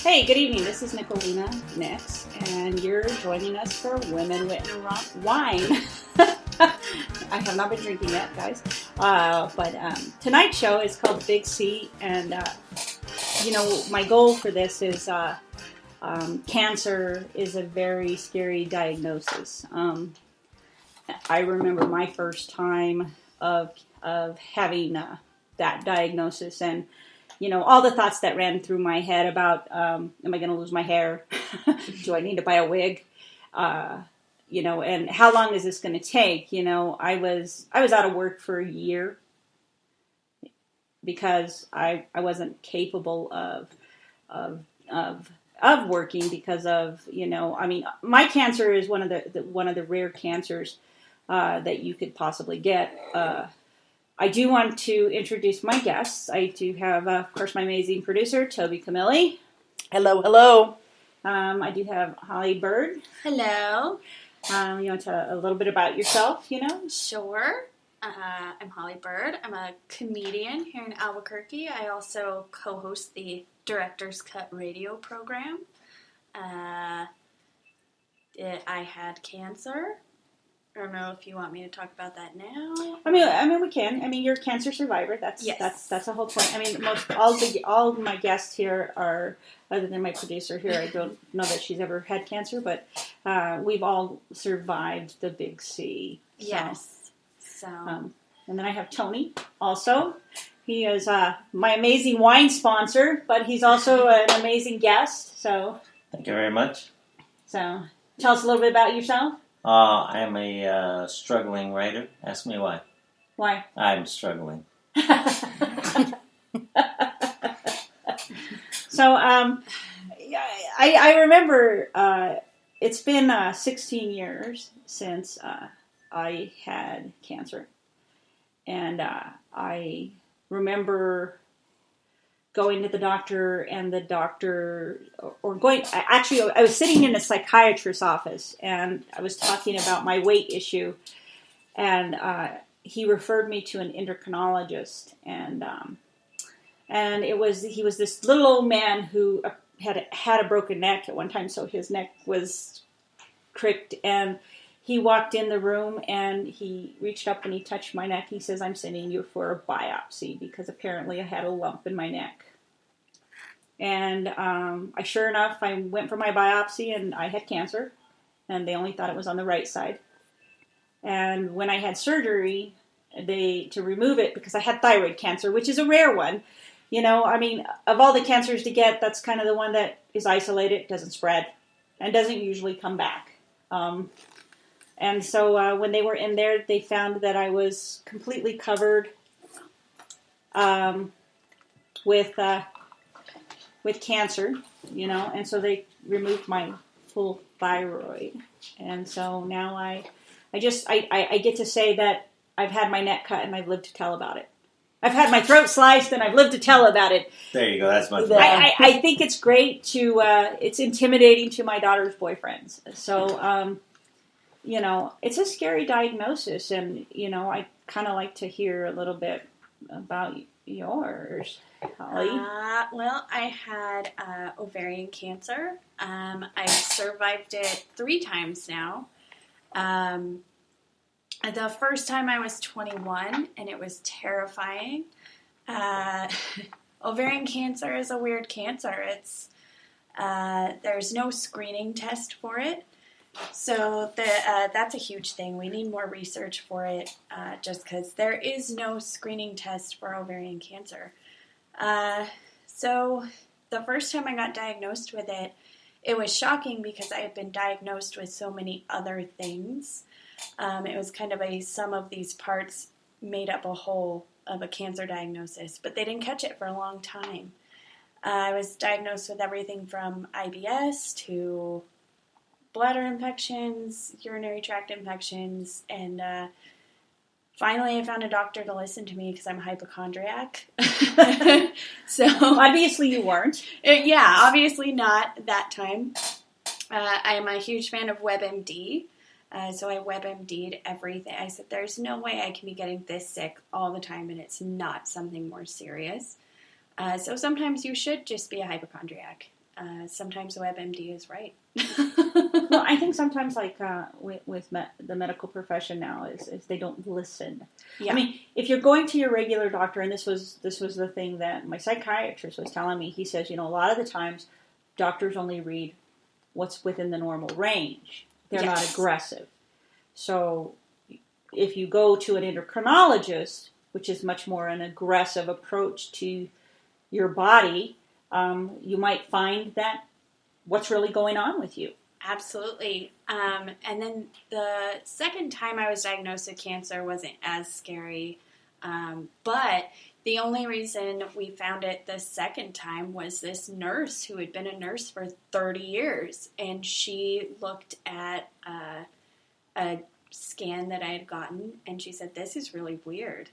Hey, good evening. This is Nicolina Nix, and you're joining us for Women Wit and Wine. I have not been drinking yet, guys. But tonight's show is called Big C, and my goal for this is cancer is a very scary diagnosis. I remember my first time of having that diagnosis, and all the thoughts that ran through my head about, am I going to lose my hair? Do I need to buy a wig? And how long is this going to take? I was out of work for a year because I wasn't capable of working because of, my cancer is one of the rare cancers that you could possibly get. I do want to introduce my guests. I do have, of course, my amazing producer, Toby Camilli. Hello, hello. I do have Holly Byrd. Hello. You want to tell a little bit about yourself, Sure. I'm Holly Byrd. I'm a comedian here in Albuquerque. I also co-host the Director's Cut radio program. I had cancer. I don't know if you want me to talk about that now. I mean, we can. You're a cancer survivor. That's the whole point. All of my guests here are, other than my producer here, I don't know that she's ever had cancer, but we've all survived the Big C. So. Yes. So. And then I have Tony also. He is my amazing wine sponsor, but he's also an amazing guest. So. Thank you very much. So, tell us a little bit about yourself. I am a struggling writer. Ask me why. Why? I'm struggling. So, I remember it's been 16 years since I had cancer. And I remember going to the doctor, and the doctor, I was sitting in a psychiatrist's office, and I was talking about my weight issue, and he referred me to an endocrinologist, and he was this little old man who had a broken neck at one time, so his neck was cricked, and he walked in the room, and he reached up and he touched my neck. He says, "I'm sending you for a biopsy," because apparently I had a lump in my neck. And sure enough, I went for my biopsy, and I had cancer, and they only thought it was on the right side. And when I had surgery, to remove it, because I had thyroid cancer, which is a rare one. Of all the cancers to get, that's kind of the one that is isolated, doesn't spread, and doesn't usually come back. And so when they were in there, they found that I was completely covered with cancer, and so they removed my full thyroid. And so now I get to say that I've had my neck cut and I've lived to tell about it. I've had my throat sliced and I've lived to tell about it. There you go. That's much better. I think it's great it's intimidating to my daughter's boyfriends. So, it's a scary diagnosis, and, I kind of like to hear a little bit about yours, Holly. Well, I had ovarian cancer. I've survived it 3 times now. The first time I was 21, and it was terrifying. Ovarian cancer is a weird cancer. It's there's no screening test for it. So that's a huge thing. We need more research for it, just because there is no screening test for ovarian cancer. So the first time I got diagnosed with it, it was shocking because I had been diagnosed with so many other things. It was kind of a sum of these parts made up a whole of a cancer diagnosis, but they didn't catch it for a long time. I was diagnosed with everything from IBS to bladder infections, urinary tract infections, and finally I found a doctor to listen to me because I'm a hypochondriac. So obviously you weren't. Yeah, obviously not that time. I am a huge fan of WebMD. So I WebMD'd everything. I said, there's no way I can be getting this sick all the time and it's not something more serious. So sometimes you should just be a hypochondriac. sometimes WebMD is right. Well, I think sometimes, like with the medical profession now, is they don't listen. Yeah. I mean, if you're going to your regular doctor, and this was the thing that my psychiatrist was telling me. He says, a lot of the times, doctors only read what's within the normal range. They're not aggressive. So, if you go to an endocrinologist, which is much more an aggressive approach to your body, you might find that what's really going on with you. Absolutely. And then the second time I was diagnosed with cancer wasn't as scary. But the only reason we found it the second time was this nurse who had been a nurse for 30 years. And she looked at a scan that I had gotten, and she said, "This is really weird."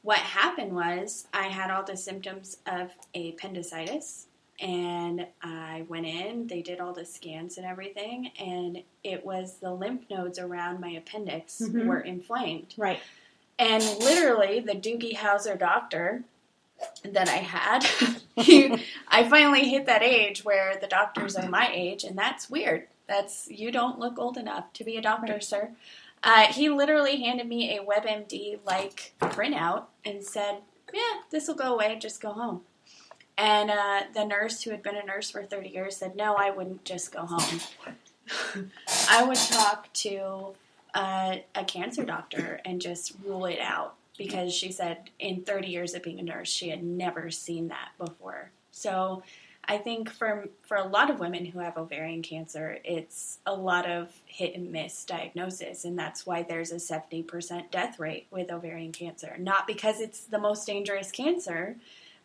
What happened was I had all the symptoms of appendicitis, and I went in, they did all the scans and everything, and it was the lymph nodes around my appendix were inflamed. Right. And literally, the Doogie Howser doctor that I had, I finally hit that age where the doctors are my age, and that's weird. You don't look old enough to be a doctor, right, sir. He literally handed me a WebMD-like printout and said, "Yeah, this will go away, just go home." And the nurse, who had been a nurse for 30 years, said, "No, I wouldn't just go home. I would talk to a cancer doctor and just rule it out," because she said in 30 years of being a nurse, she had never seen that before. So I think for a lot of women who have ovarian cancer, it's a lot of hit and miss diagnosis, and that's why there's a 70% death rate with ovarian cancer. Not because it's the most dangerous cancer,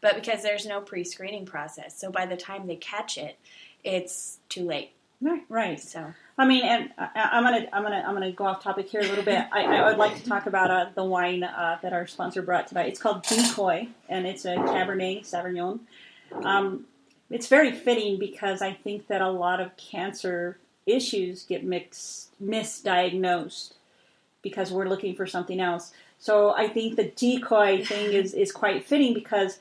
but because there's no pre-screening process. So by the time they catch it, it's too late. Right. So I mean, and I'm gonna go off topic here a little bit. I would like to talk about the wine that our sponsor brought tonight. It's called Decoy, and it's a Cabernet Sauvignon. It's very fitting because I think that a lot of cancer issues get misdiagnosed because we're looking for something else. So I think the Decoy thing is quite fitting because,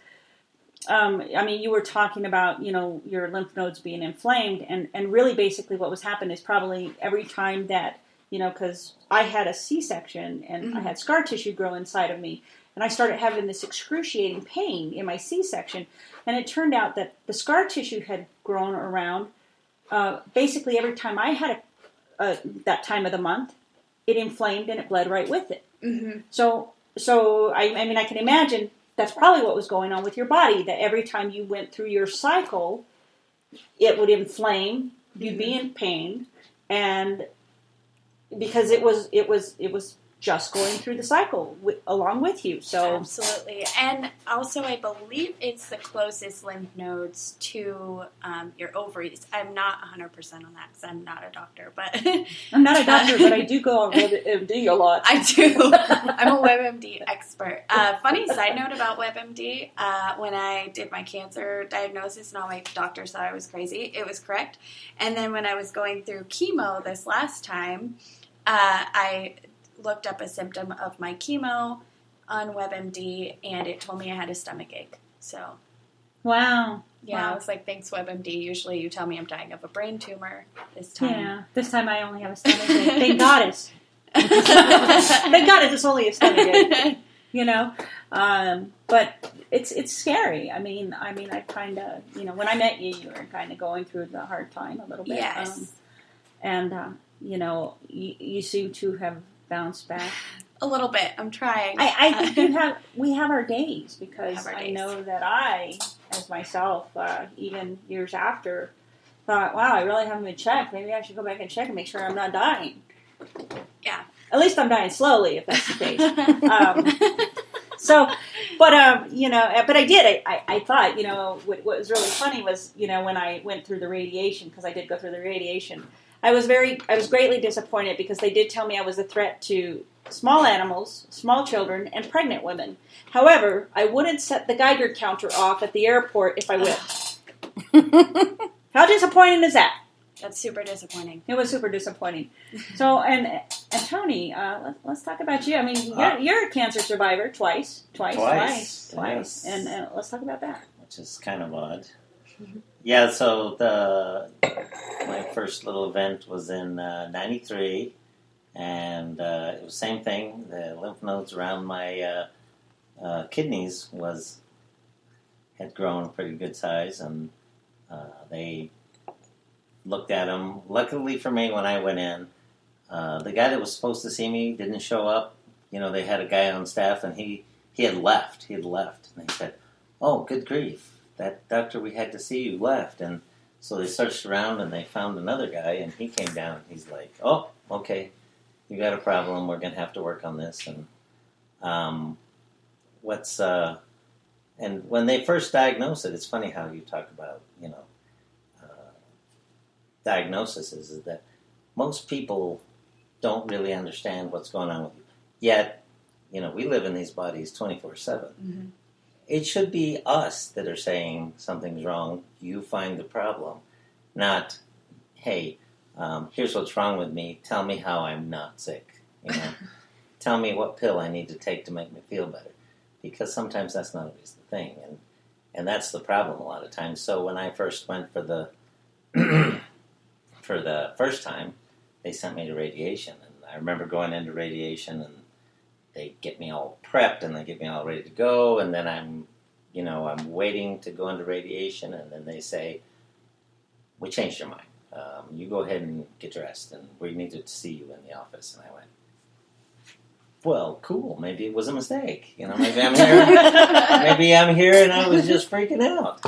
I mean, you were talking about, your lymph nodes being inflamed, and really basically what was happening is probably every time that, because I had a C-section and I had scar tissue grow inside of me, and I started having this excruciating pain in my C-section. And it turned out that the scar tissue had grown around. Basically, every time I had that time of the month, it inflamed and it bled right with it. Mm-hmm. So I mean, I can imagine that's probably what was going on with your body. That every time you went through your cycle, it would inflame. You'd be in pain, and because it was just going through the cycle along with you. So absolutely. And also I believe it's the closest lymph nodes to your ovaries. I'm not 100% on that because I'm not a doctor. But I'm not a doctor, but I do go on WebMD a lot. I do. I'm a WebMD expert. Funny side note about WebMD, when I did my cancer diagnosis and all my doctors thought I was crazy, it was correct. And then when I was going through chemo this last time, I looked up a symptom of my chemo on WebMD, and it told me I had a stomach ache. So, wow. Yeah, I was like, thanks, WebMD. Usually you tell me I'm dying of a brain tumor. This time. Yeah, this time I only have a stomach ache. Thank goddess. Thank God it's only a stomach ache. But it's scary. I mean, I kind of, when I met you, you were kind of going through the hard time a little bit. Yes. You seem to have bounced back a little bit. I'm trying. I think we have our days because I know that I, as myself, even years after, thought, wow, I really haven't been checked. Maybe I should go back and check and make sure I'm not dying. Yeah. At least I'm dying slowly, if that's the case. But I did. I thought, what was really funny was, when I went through the radiation, because I did go through the radiation, I was greatly disappointed because they did tell me I was a threat to small animals, small children, and pregnant women. However, I wouldn't set the Geiger counter off at the airport if I whipped. How disappointing is that? That's super disappointing. It was super disappointing. So, and Tony, let's talk about you. I mean, you're a cancer survivor twice. Yes. And let's talk about that. Which is kind of odd. Yeah, so my first little event was in 93, and it was the same thing. The lymph nodes around my kidneys had grown a pretty good size, and they looked at them. Luckily for me, when I went in, the guy that was supposed to see me didn't show up. They had a guy on staff, and he had left. And they said, "Oh, good grief. That doctor we had to see you left." And so they searched around and they found another guy, and he came down and he's like, "Oh, okay, you got a problem. We're going to have to work on this." And and when they first diagnosed it, it's funny how you talk about, diagnosis is that most people don't really understand what's going on with you. Yet, we live in these bodies 24/7. Mm-hmm. It should be us that are saying something's wrong. You find the problem, not, "Hey, here's what's wrong with me. Tell me how I'm not sick. Tell me what pill I need to take to make me feel better." Because sometimes that's not always the thing, and that's the problem a lot of times. So when I first went for the for the first time, they sent me to radiation, and I remember going into radiation, and they get me all prepped, and they get me all ready to go, and then I'm waiting to go into radiation, and then they say, "We changed your mind. You go ahead and get dressed, and we need to see you in the office." And I went, "Well, cool. Maybe it was a mistake. Maybe I'm here. Maybe I'm here, and I was just freaking out."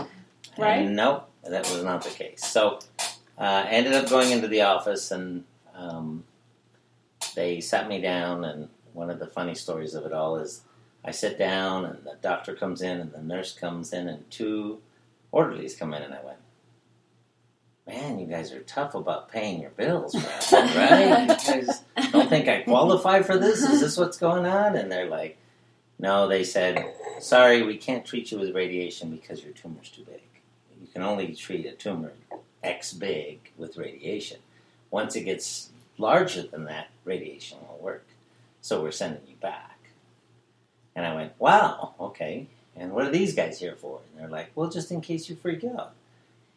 Right? And nope, that was not the case. So I ended up going into the office, and they sat me down. And one of the funny stories of it all is, I sit down, and the doctor comes in, and the nurse comes in, and 2 orderlies come in, and I went, "Man, you guys are tough about paying your bills, right? You guys don't think I qualify for this? Is this what's going on?" And they're like, "No," they said, "Sorry, we can't treat you with radiation because your tumor's too big. You can only treat a tumor X big with radiation. Once it gets larger than that, radiation won't work. So we're sending you back." And I went, "Wow, okay. And what are these guys here for?" And they're like, "Well, just in case you freak out."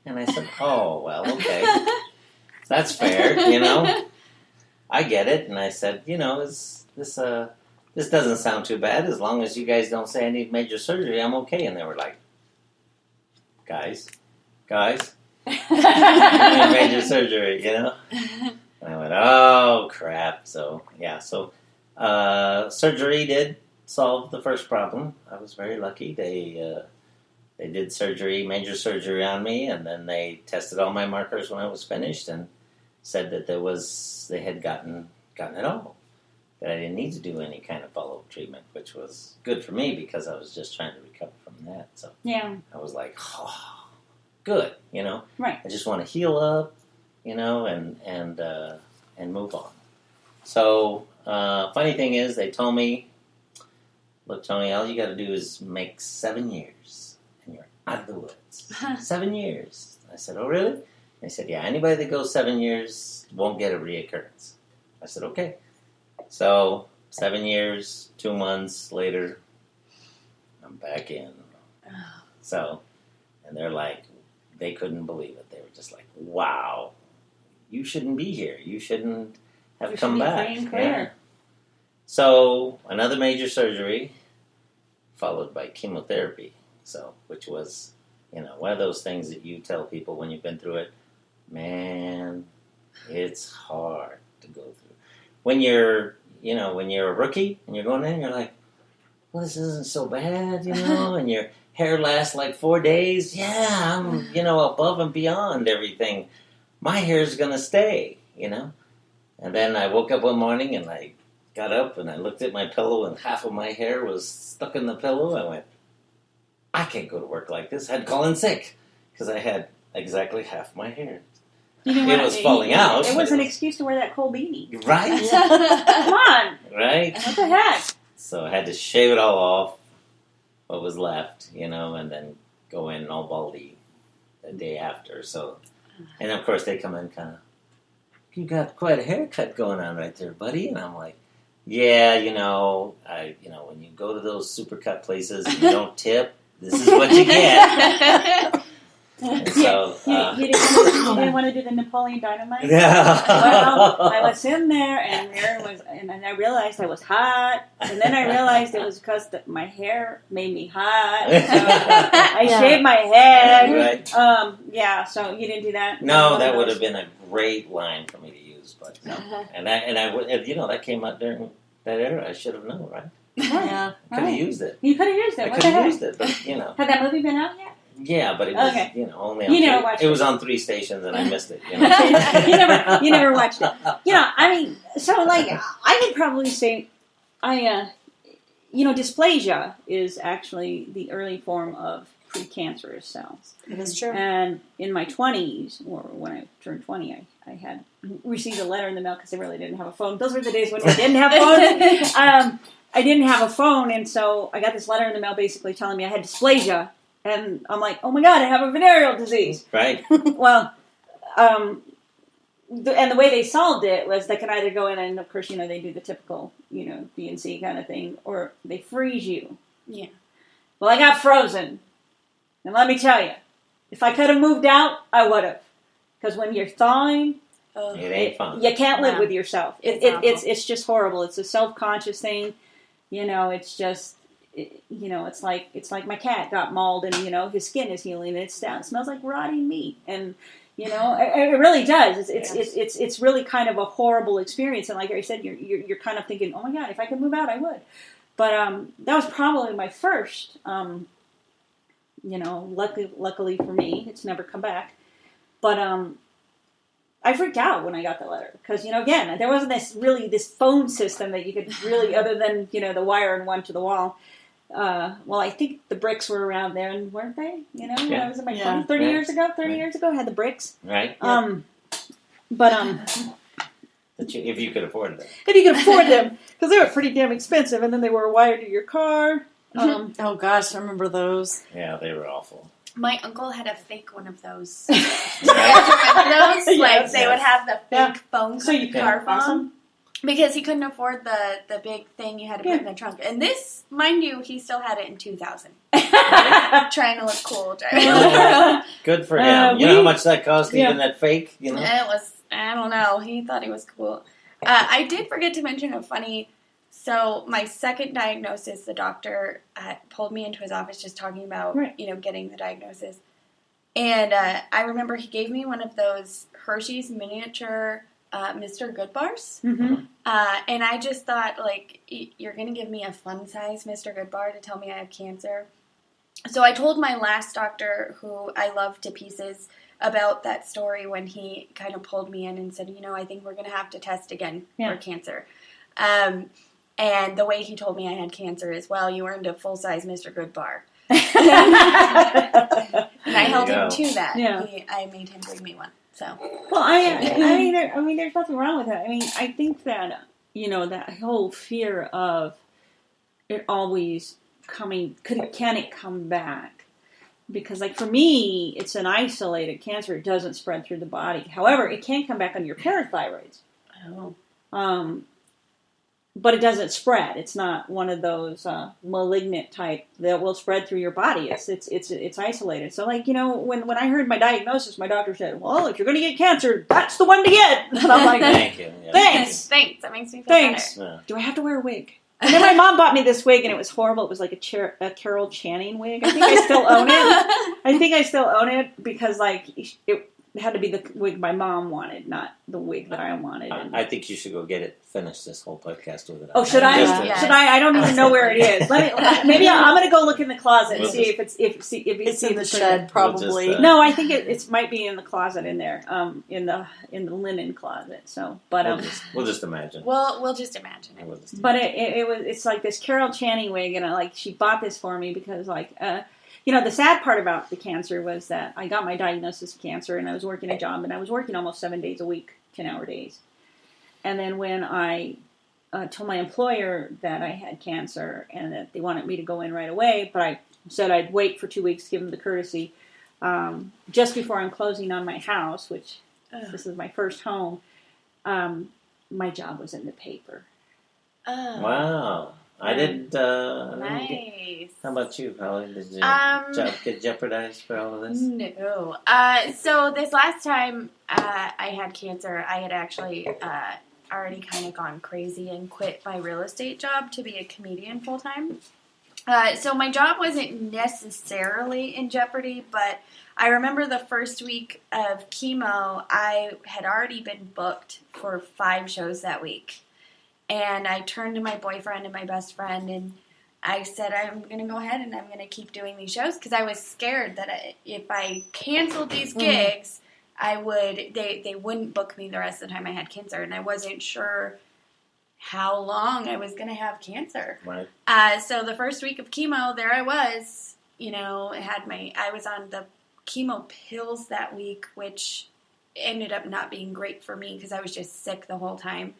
And I said, "Oh, well, okay. That's fair, I get it." And I said, this doesn't sound too bad. As long as you guys don't say I need major surgery, I'm okay." And they were like, guys, I need major surgery, And I went, "Oh, crap." So, yeah, surgery did solve the first problem. I was very lucky. They did surgery, major surgery on me, and then they tested all my markers when I was finished and said that they had gotten it all. That I didn't need to do any kind of follow-up treatment, which was good for me because I was just trying to recover from that. So Yeah. I was like, "Oh, good," Right. I just want to heal up, and move on. So funny thing is, they told me, "Look, Tony, all you got to do is make 7 years, and you're out of the woods." 7 years. I said, "Oh, really?" They said, "Yeah, anybody that goes 7 years won't get a reoccurrence." I said, "Okay." So 7 years, 2 months later, I'm back in. So, and they're like, they couldn't believe it. They were just like, "Wow, you shouldn't be here. You shouldn't have come back." Free and clear. Yeah. So another major surgery, followed by chemotherapy. So, which was, one of those things that you tell people when you've been through it, man, it's hard to go through. When you're a rookie and you're going in, you're like, "Well, this isn't so bad, and your hair lasts like 4 days. Yeah, I'm, above and beyond everything. My hair's going to stay, And then I woke up one morning and I got up and I looked at my pillow and half of my hair was stuck in the pillow. I went, "I can't go to work like this." I had to call in sick because I had exactly half my hair. It was falling out. It was an excuse to wear that cold beanie. Right? Come on. Right? What the heck? So I had to shave it all off, what was left, and then go in all baldy the day after. So, and of course they come in kind of, "You got quite a haircut going on right there, buddy." And I'm like, "Yeah, when you go to those supercut places and you don't tip, this is what you get." And so, you didn't want to do the Napoleon Dynamite? yeah. Well, I was in there, and I realized I was hot, and then I realized it was because my hair made me hot. So I shaved my head. Right. So you didn't do that? No, that would have been a great line for me to use, but no. And I would, that came out during that era. I should have known, right? Yeah. Could have used it. You could have used it. I could have used it, but Had that movie been out yet? Yeah, but it was only on never watched it was on 3 stations and I missed it. You never watched it. So like I would probably say dysplasia is actually the early form of precancerous cells. It is true. And in my 20s, or when I turned 20, I had received a letter in the mail because I really didn't have a phone. Those were the days when I didn't have phones. I didn't have a phone, and so I got this letter in the mail basically telling me I had dysplasia. And I'm like, oh my God, I have a venereal disease. Right. Well, and the way they solved it was they could either go in and, of course, they do the typical, BNC kind of thing, or they freeze you. Yeah. Well, I got frozen. And let me tell you, if I could have moved out, I would have. Because when you're thawing, it ain't fun. You can't live with yourself. It's just horrible. It's a self-conscious thing. It's just... it's like my cat got mauled and, his skin is healing and it smells like rotting meat. And, it really does. It's really kind of a horrible experience. And like I said, you're kind of thinking, oh my God, if I could move out, I would. But that was probably my first, luckily for me, it's never come back. But I freaked out when I got the letter because, again, there wasn't this phone system that you could really, other than, the wire and one to the wall. Well, I think the bricks were around then, weren't they? When I was in my 20s, 30 years ago, I had the bricks. Right. If you could afford them. If you could afford them, because they were pretty damn expensive, and then they were wired to your car. Oh gosh, I remember those. Yeah, they were awful. My uncle had a fake one of those. Do you guys remember those? Like, they would have the fake phone car phone. Because he couldn't afford the big thing you had to put in the trunk. And this, mind you, he still had it in 2000. Trying to look cool. Good for him. You know how much that cost, even that fake? It was, I don't know. He thought he was cool. I did forget to mention a funny... So my second diagnosis, the doctor pulled me into his office just talking about, getting the diagnosis. And I remember he gave me one of those Hershey's miniature... Mr. Good bars. Mm-hmm. And I just thought, like, you're going to give me a fun-size Mr. Good bar to tell me I have cancer? So I told my last doctor, who I love to pieces, about that story when he kind of pulled me in and said, I think we're going to have to test again for cancer. And the way he told me I had cancer is, well, you earned a full-size Mr. Good bar. And I held him to that. Yeah. I made him bring me one. So. Well, I mean, there's nothing wrong with that. I mean, I think that that whole fear of it always coming, can it come back? Because, like, for me, it's an isolated cancer. It doesn't spread through the body. However, it can come back on your parathyroids. Oh. But it doesn't spread. It's not one of those malignant type that will spread through your body. It's isolated. So, like, when I heard my diagnosis, my doctor said, "Well, if you're going to get cancer, that's the one to get." And I'm like, "Thank you, thanks." That makes me feel better. Yeah. Do I have to wear a wig? And then my mom bought me this wig, and it was horrible. It was like a Carol Channing wig. I think I still own it because, like, it had to be the wig my mom wanted, not the wig that I wanted. I think you should go get it. Finish this whole podcast with it. Oh, should I? Yes. Should I? I don't even know where it is. Maybe I'm going to go look in the closet and see if it's in the shed, probably. No, I think it might be in the closet in there, in the linen closet. So, but we'll just imagine. We'll just imagine it. But it's like this Carol Channing wig, and she bought this for me because the sad part about the cancer was that I got my diagnosis of cancer, and I was working a job, and I was working almost 7 days a week, 10-hour days. And then when I told my employer that I had cancer and that they wanted me to go in right away, but I said I'd wait for 2 weeks to give them the courtesy, just before I'm closing on my house, which this is my first home, my job was in the paper. Wow. I did. Nice. How about you, Holly? Did your job get jeopardized for all of this? No. So this last time I had cancer, I had actually already kind of gone crazy and quit my real estate job to be a comedian full time. So my job wasn't necessarily in jeopardy, but I remember the first week of chemo, I had already been booked for 5 shows that week. And I turned to my boyfriend and my best friend, and I said, I'm going to go ahead and I'm going to keep doing these shows, because I was scared that if I canceled these gigs, they wouldn't book me the rest of the time I had cancer, and I wasn't sure how long I was going to have cancer. Right. So the first week of chemo, there I was, I was on the chemo pills that week, which ended up not being great for me because I was just sick the whole time.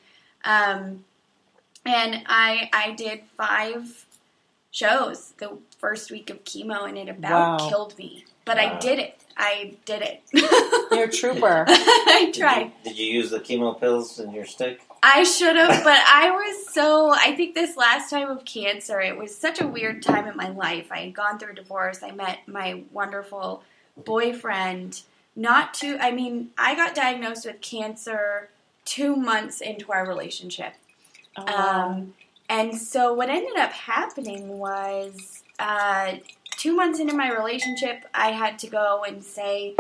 And I did 5 shows the first week of chemo, and it about killed me. But I did it. You're a trooper. I tried. Did you use the chemo pills in your stick? I should have, but I think this last time of cancer, it was such a weird time in my life. I had gone through a divorce. I met my wonderful boyfriend. I got diagnosed with cancer 2 months into our relationship. Oh, wow. And so what ended up happening was 2 months into my relationship, I had to go and say,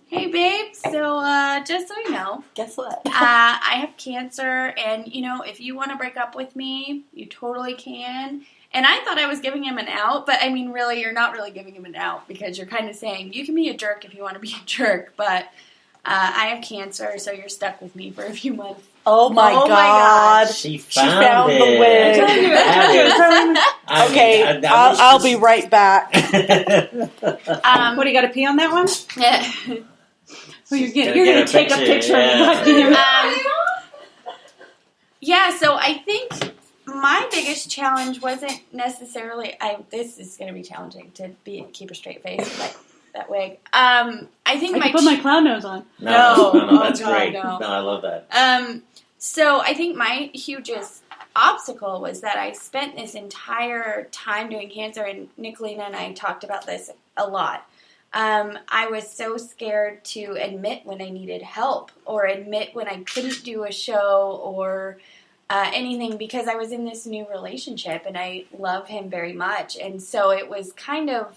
hey, babe, so just so you know. Guess what? I have cancer, and, if you want to break up with me, you totally can. And I thought I was giving him an out, but, really, you're not really giving him an out, because you're kind of saying, you can be a jerk if you want to be a jerk, but I have cancer, so you're stuck with me for a few months. Oh my God. She found the wig. Okay, I'll be right back. What, do you got to pee on that one? Yeah. Well, you're going to take a picture of it. Yeah, so I think my biggest challenge wasn't necessarily... this is going to be challenging to keep a straight face, like that wig. I think I can put my clown nose on. No, that's God, great. No, I love that. So I think my hugest obstacle was that I spent this entire time doing cancer, and Nicolina and I talked about this a lot. I was so scared to admit when I needed help, or admit when I couldn't do a show, or anything, because I was in this new relationship and I love him very much. And so I was kind of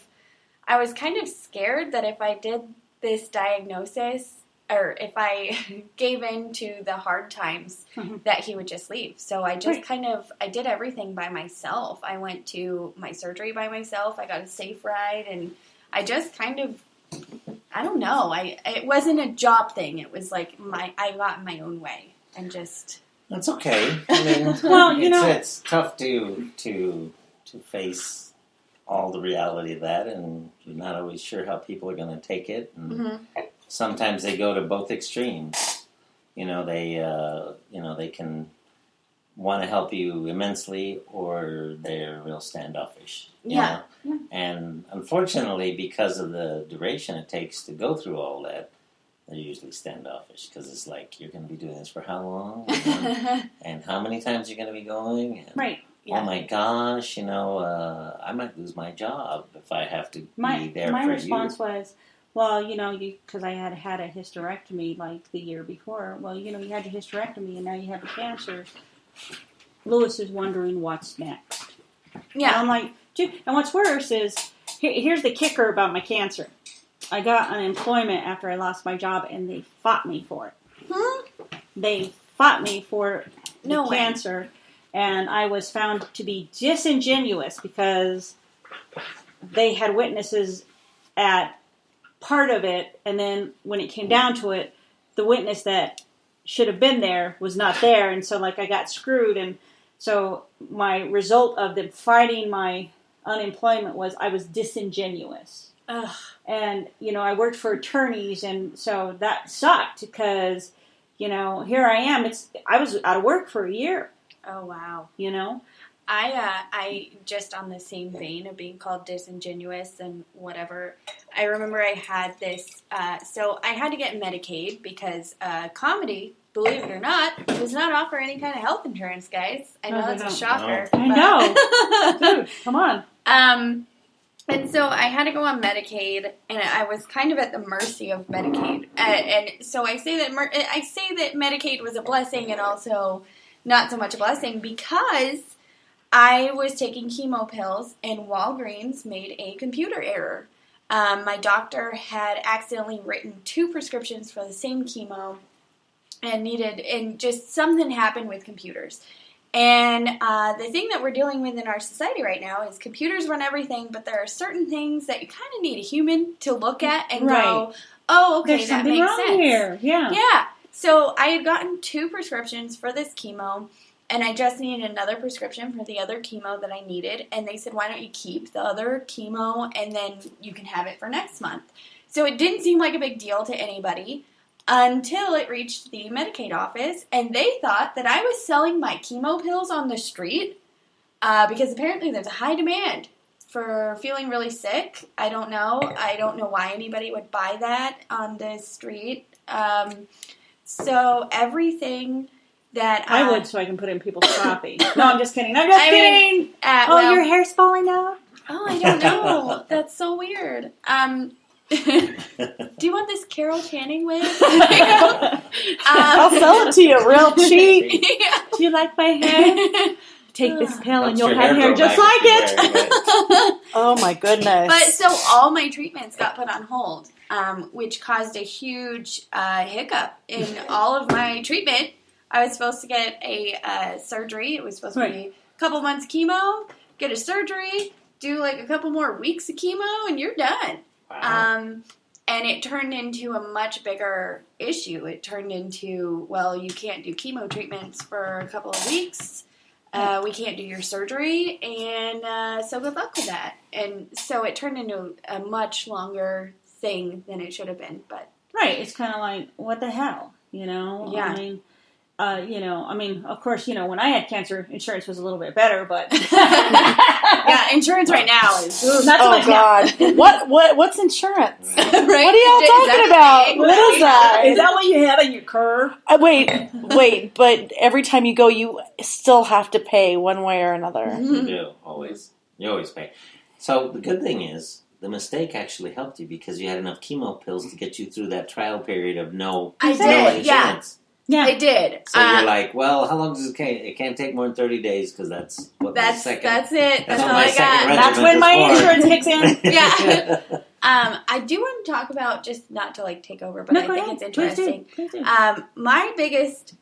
scared that if I did this diagnosis, or if I gave in to the hard times, that he would just leave. So I just I did everything by myself. I went to my surgery by myself. I got a safe ride, and I just I don't know. It wasn't a job thing. It was like I got in my own way, and just... That's okay. It's tough to face all the reality of that, and you're not always sure how people are going to take it. And sometimes they go to both extremes. They can want to help you immensely, or they're real standoffish. Yeah. And unfortunately, because of the duration it takes to go through all that, they're usually standoffish, because it's like, you're going to be doing this for how long? And how many times you're going to be going? And, right. Yeah. Oh my gosh, I might lose my job if I have to be there for you. My response was, well, because I had a hysterectomy like the year before. Well, you had your hysterectomy and now you have the cancer. Lewis is wondering what's next. Yeah. And I'm like, dude, and what's worse is, here's the kicker about my cancer. I got unemployment after I lost my job, and they fought me for it. They fought me for the cancer, and I was found to be disingenuous because they had witnesses at part of it, and then when it came down to it, the witness that should have been there was not there, and so I got screwed, and so my result of them fighting my unemployment was I was disingenuous. Ugh. And, I worked for attorneys, and so that sucked because, here I am. I was out of work for a year. Oh, wow. I just on the same vein of being called disingenuous and whatever, I remember I had this, so I had to get Medicaid because comedy, believe it or not, does not offer any kind of health insurance, guys. I know that's a shocker. I know. Dude, come on. And so I had to go on Medicaid, and I was kind of at the mercy of Medicaid. And so I say that Medicaid was a blessing and also not so much a blessing because I was taking chemo pills, and Walgreens made a computer error. My doctor had accidentally written 2 prescriptions for the same chemo, and just something happened with computers. And the thing that we're dealing with in our society right now is computers run everything, but there are certain things that you kind of need a human to look at and go, oh, okay, there's that something makes wrong sense. Here. Yeah. Yeah. So I had gotten 2 prescriptions for this chemo, and I just needed another prescription for the other chemo that I needed. And they said, why don't you keep the other chemo, and then you can have it for next month. So it didn't seem like a big deal to anybody until it reached the Medicaid office, and they thought that I was selling my chemo pills on the street because apparently there's a high demand for feeling really sick. I don't know. I don't know why anybody would buy that on the street. So everything that I would, so I can put in people's coffee. No, I'm just kidding. I'm just kidding. Oh, your hair's falling out? Oh, I don't know. That's so weird. Do you want this Carol Channing wig? I'll sell it to you real cheap. Yeah. Do you like my hair? Take this pill and you'll your have hair grow just back like if you it. wear it. Oh my goodness. But so all my treatments got put on hold, which caused a huge hiccup in all of my treatment. I was supposed to get a surgery. It was supposed to be a couple months chemo, get a surgery, do like a couple more weeks of chemo, and you're done. Wow. And it turned into a much bigger issue. It turned into, well, you can't do chemo treatments for a couple of weeks. We can't do your surgery, and so good luck with that. And so it turned into a much longer thing than it should have been. But Right. It's kind of like, what the hell? You know? Yeah. I mean, of course, when I had cancer, insurance was a little bit better, but yeah, insurance right now is not so oh much now. God. What's insurance? right? What are y'all talking about? What is that? Is that what you have on your curve? Wait, but every time you go, you still have to pay one way or another. You do, always. You always pay. So the good thing is, the mistake actually helped you because you had enough chemo pills to get you through that trial period of no did, insurance. Yeah. I did. So you're like, well, how long does it take? It can't take more than 30 days because that's what my second. That's it. That's what all my I got. second That's when my insurance kicks in. Yeah. I do want to talk about, just not to like take over, but I think it's interesting. Please do. My biggest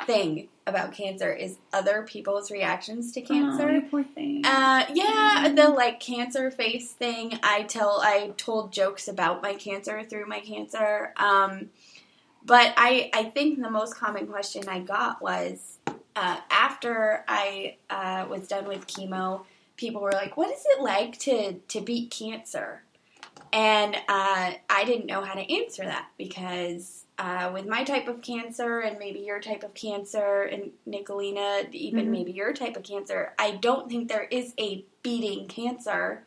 thing about cancer is other people's reactions to cancer. Oh, you poor thing. The like cancer face thing. I told jokes about my cancer through my cancer. But I think the most common question I got was after I was done with chemo, people were like, what is it like to beat cancer? And I didn't know how to answer that because with my type of cancer and maybe your type of cancer and Nicolina, even maybe your type of cancer, I don't think there is a beating cancer.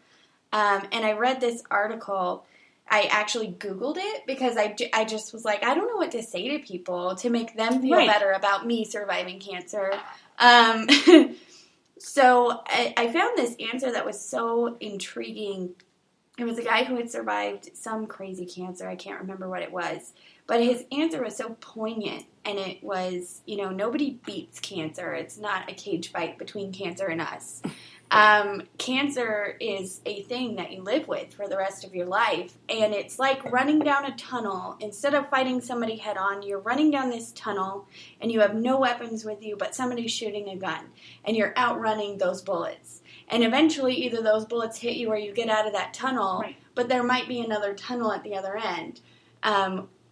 And I read this article. I actually Googled it because I just was like, I don't know what to say to people to make them feel better about me surviving cancer. So I found this answer that was so intriguing. It was a guy who had survived some crazy cancer. I can't remember what it was. But his answer was so poignant. And it was, nobody beats cancer. It's not a cage fight between cancer and us. Cancer is a thing that you live with for the rest of your life, and it's like running down a tunnel. Instead of fighting somebody head on, you're running down this tunnel, and you have no weapons with you, but somebody's shooting a gun, and you're outrunning those bullets. And eventually, either those bullets hit you or you get out of that tunnel, but there might be another tunnel at the other end.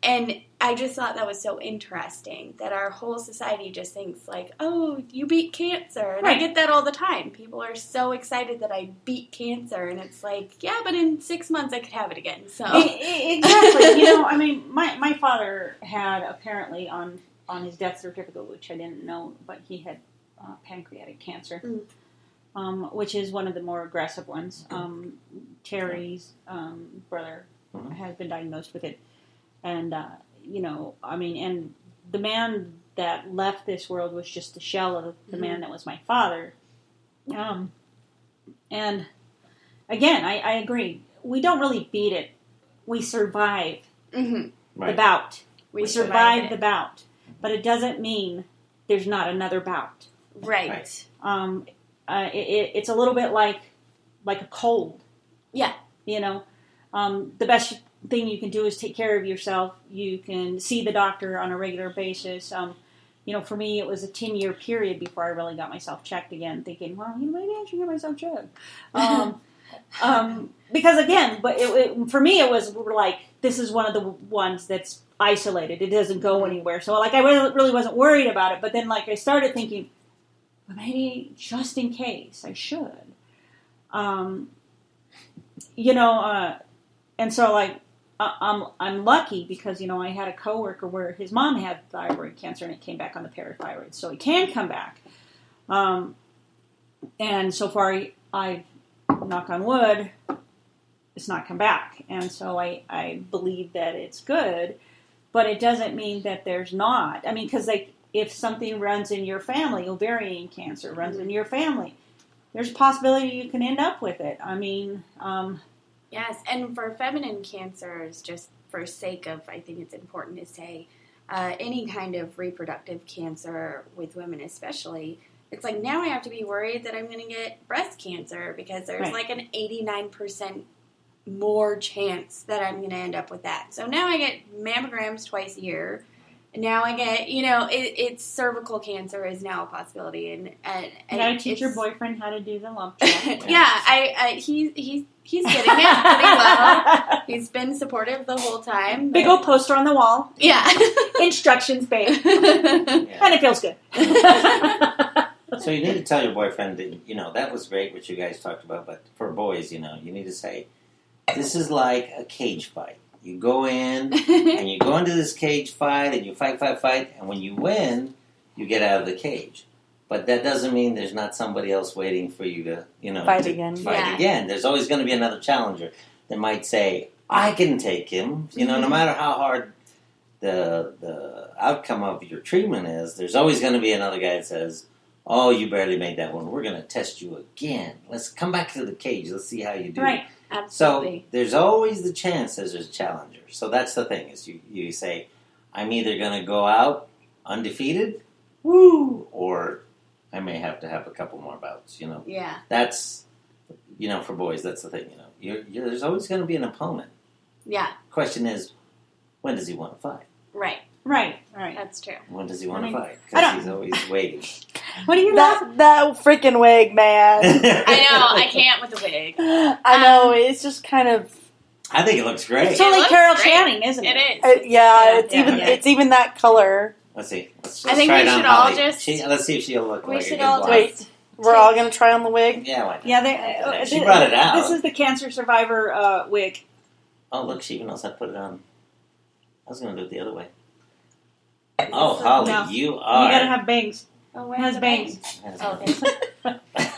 And I just thought that was so interesting that our whole society just thinks like, oh, you beat cancer. And I get that all the time. People are so excited that I beat cancer. And it's like, yeah, but in 6 months I could have it again. So Exactly. My father had apparently on his death certificate, which I didn't know, but he had pancreatic cancer, which is one of the more aggressive ones. Terry's brother has been diagnosed with it. And, and the man that left this world was just a shell of the man that was my father. And again, I agree. We don't really beat it. We survive the bout. We survive the bout. But it doesn't mean there's not another bout. Right. It's a little bit like a cold. Yeah. You know, the best thing you can do is take care of yourself. You can see the doctor on a regular basis. You know, for me, it was a 10-year period before I really got myself checked again, thinking, well, you know, maybe I should get myself checked. Because again, but for me, it was like, this is one of the ones that's isolated. It doesn't go anywhere. So like, I really wasn't worried about it. But then like, I started thinking, well, maybe just in case I should, you know, and so like, I'm lucky because, you know, I had a coworker where his mom had thyroid cancer and it came back on the parathyroid. So it can come back. And so far, I've, knock on wood, it's not come back. And so I believe that it's good, but it doesn't mean that there's not. I mean, because like, if something runs in your family, ovarian cancer runs in your family, there's a possibility you can end up with it. I mean, yes, and for feminine cancers, just for sake of, I think it's important to say, any kind of reproductive cancer with women especially, it's like now I have to be worried that I'm going to get breast cancer because there's like an 89% more chance that I'm going to end up with that. So now I get mammograms twice a year. Now I get, you know, it's cervical cancer is now a possibility, and you gotta teach your boyfriend how to do the lump check. Yeah, he's getting it pretty well. He's been supportive the whole time. Big old poster on the wall. Yeah, instructions, babe, and it feels good. So you need to tell your boyfriend that, you know, that was great what you guys talked about, but for boys, you know, you need to say, this is like a cage fight. You go in, and you go into this cage fight, and you fight, and when you win, you get out of the cage. But that doesn't mean there's not somebody else waiting for you to, you know, fight again. There's always going to be another challenger that might say, I can take him. You know, no matter how hard the outcome of your treatment is, there's always going to be another guy that says, oh, you barely made that one. We're going to test you again. Let's come back to the cage. Let's see how you do. Right. Absolutely. So there's always the chance there's a challenger. So that's the thing, is you say, I'm either going to go out undefeated, woo, or I may have to have a couple more bouts, you know. Yeah. That's, you know, for boys, that's the thing, you know. There's always going to be an opponent. Yeah. Question is, when does he want to fight? Right. Right. That's true. When does he want to fight? Because he's always waiting. What do you that freaking wig, man? I know. I can't with the wig. I know. It's just kind of. I think it looks great. It's totally Carol Channing, isn't it? It is. It's even that color. Let's see. Let's I think try we it on should all Holly. just. Let's see if she'll look We like should a all good just. blonde. We're all going to try on the wig? Yeah, why not? Yeah, She brought it out. This is the cancer survivor wig. Oh, look, she even knows how to put it on. I was going to do it the other way. Oh, Holly, no. you are. You gotta have bangs. Oh, It has bangs. Oh, okay.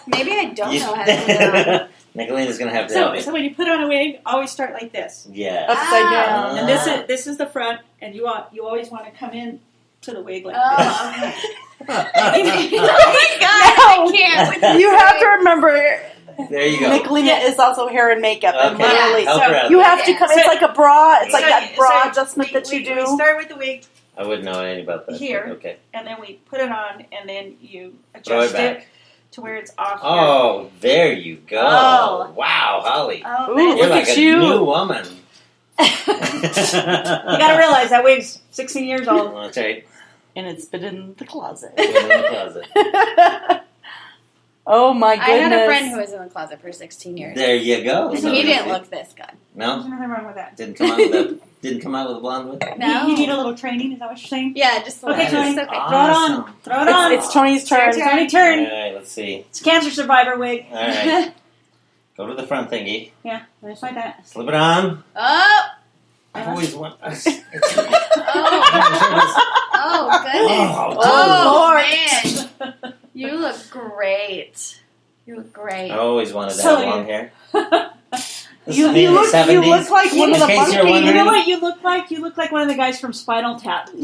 Maybe I don't know how to put it on. Nicolena's going to have to help me. So when you put on a wig, always start like this. Yeah. Upside down. And this is the front, and you always want to come in to the wig like this. Oh, okay. Oh my god, I can't. With the You have wig. to remember, There you go. Nicolina is also hair and makeup. And Okay. literally, Help her out. you have to come. So- It's like a bra. It's like So- that bra so adjustment that you do. We start with the wig, I wouldn't know anything about that. Here. Okay. and then we put it on, and then you Throw adjust it back. it to where it's off. Oh, there you go. Oh. Wow, Holly. Oh, Ooh, You're look like at a you. new woman. You gotta realize that wig's 16 years old. That's right. And it's been in the closet. Put it in the closet. Oh my goodness. I had a friend who was in the closet for 16 years. There you go. And So he that's didn't it. look this good. There's No? nothing wrong with that. Didn't come out with a blonde wig? No. You need a little training. Is that what you're saying? Yeah, just a Okay, little. Tony. It's okay. Awesome. Throw it on. It's Tony's turn. It's Tony's turn. All right, let's see. It's cancer survivor wig. All right. Go to the front thingy. Yeah, just like that. Slip it on. Oh! I've always wanted. Oh, goodness. Oh, Oh, man. You look great. You look great. I always wanted to So have you- long hair. This You is me in the look 70s. like one of the In case you're monkeys. You know wondering. what you look like? You look like one of the guys from Spinal Tap. He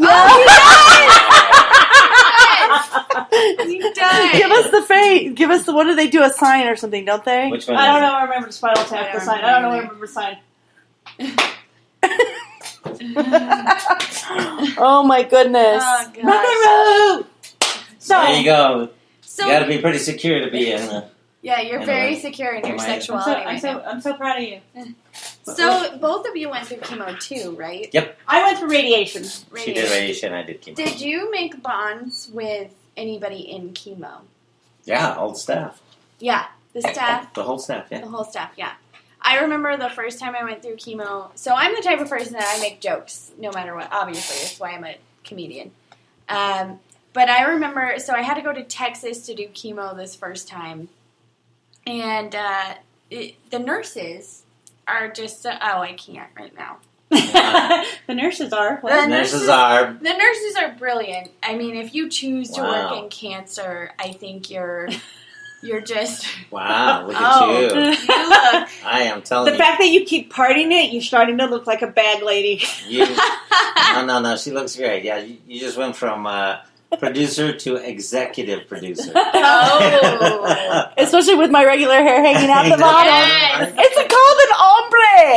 does. Give us the face. Give us the. What do they do? A sign or something, don't they? Which one? I don't is know. I remember Spinal Tap. The sign. I don't know. I remember the sign. Oh my goodness. Oh, gosh. Buckaroo! So There you go. So, You got to be pretty secure to be in the. yeah, you're Anyway. very secure in your Am I- sexuality right now. I'm so proud of you. So, both of you went through chemo too, right? I went through radiation. She did radiation. I did chemo. Did you make bonds with anybody in chemo? Yeah, all the staff. Yeah, the staff, The whole staff. Yeah. the whole staff, yeah. I remember the first time I went through chemo. So I'm the type of person that I make jokes no matter what. Obviously, that's why I'm a comedian. But I remember, so I had to go to Texas to do chemo this first time. And the nurses are just, I can't right now. The nurses are. The What? Nurses are. The nurses are brilliant. I mean, if you choose to work Wow. in cancer, I think you're just, Wow, look at Oh. you. you look. I am telling The you. fact that you keep parting it, you're starting to look like a bag lady. you no, she looks great. Yeah, you just went from producer to executive producer. Oh. Especially with my regular hair hanging out the bottom. Yes. It's called an ombre.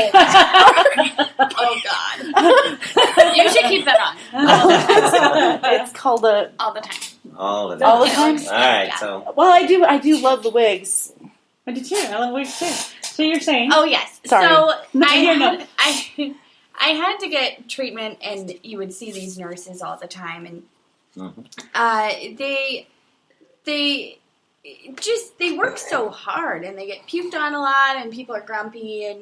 Oh, God. You should keep that on It's called a. all the time. All of All the that. time? All right, Yeah. so Well, I do love the wigs. I do too. I love wigs too. So you're saying? Oh, yes. Sorry. So No, I you're had, not. I had to get treatment, and you would see these nurses all the time, and they work so hard, and they get puked on a lot, and people are grumpy, and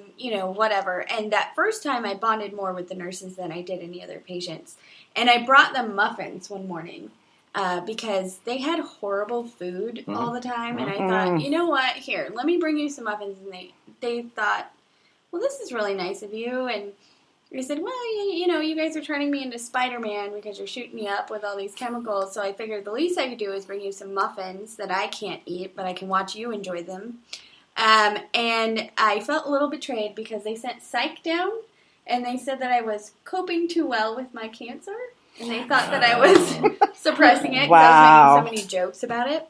whatever. And that first time, I bonded more with the nurses than I did any other patients. And I brought them muffins one morning because they had horrible food all the time, and I thought, you know what? Here, let me bring you some muffins. And they thought, well, this is really nice of you, and I said, well, you guys are turning me into Spider-Man because you're shooting me up with all these chemicals, so I figured the least I could do is bring you some muffins that I can't eat, but I can watch you enjoy them. And I felt a little betrayed because they sent psych down, and they said that I was coping too well with my cancer, and they thought that I was suppressing it because I was making so many jokes about it.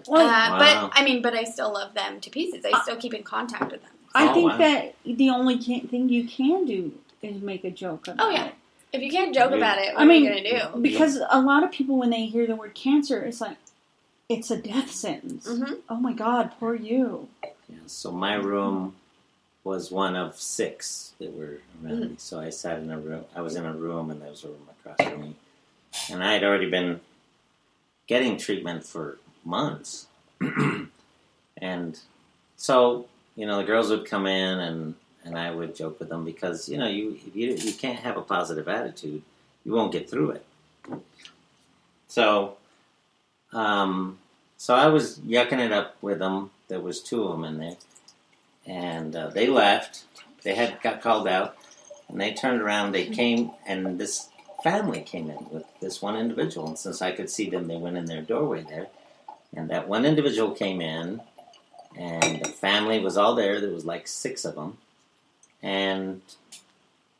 Wow. But I still love them to pieces. I still keep in contact with them. I think wow. that the only thing you can do is make a joke about Oh, yeah. it. If you can't joke about it, what I mean, are you going to do? Because a lot of people, when they hear the word cancer, it's like, it's a death sentence. Mm-hmm. Oh my God, poor you. Yeah, so my room was one of 6 that were around me. So I sat in a room. I was in a room, and there was a room across from me. And I had already been getting treatment for months. And so, the girls would come in, and I would joke with them because, if you can't have a positive attitude, you won't get through it. So, so I was yucking it up with them. There was 2 of them in there. And they left. They got called out. And they turned around. They came, and this family came in with this one individual. And since I could see them, they went in their doorway there. And that one individual came in, and the family was all there. There was like 6 of them. And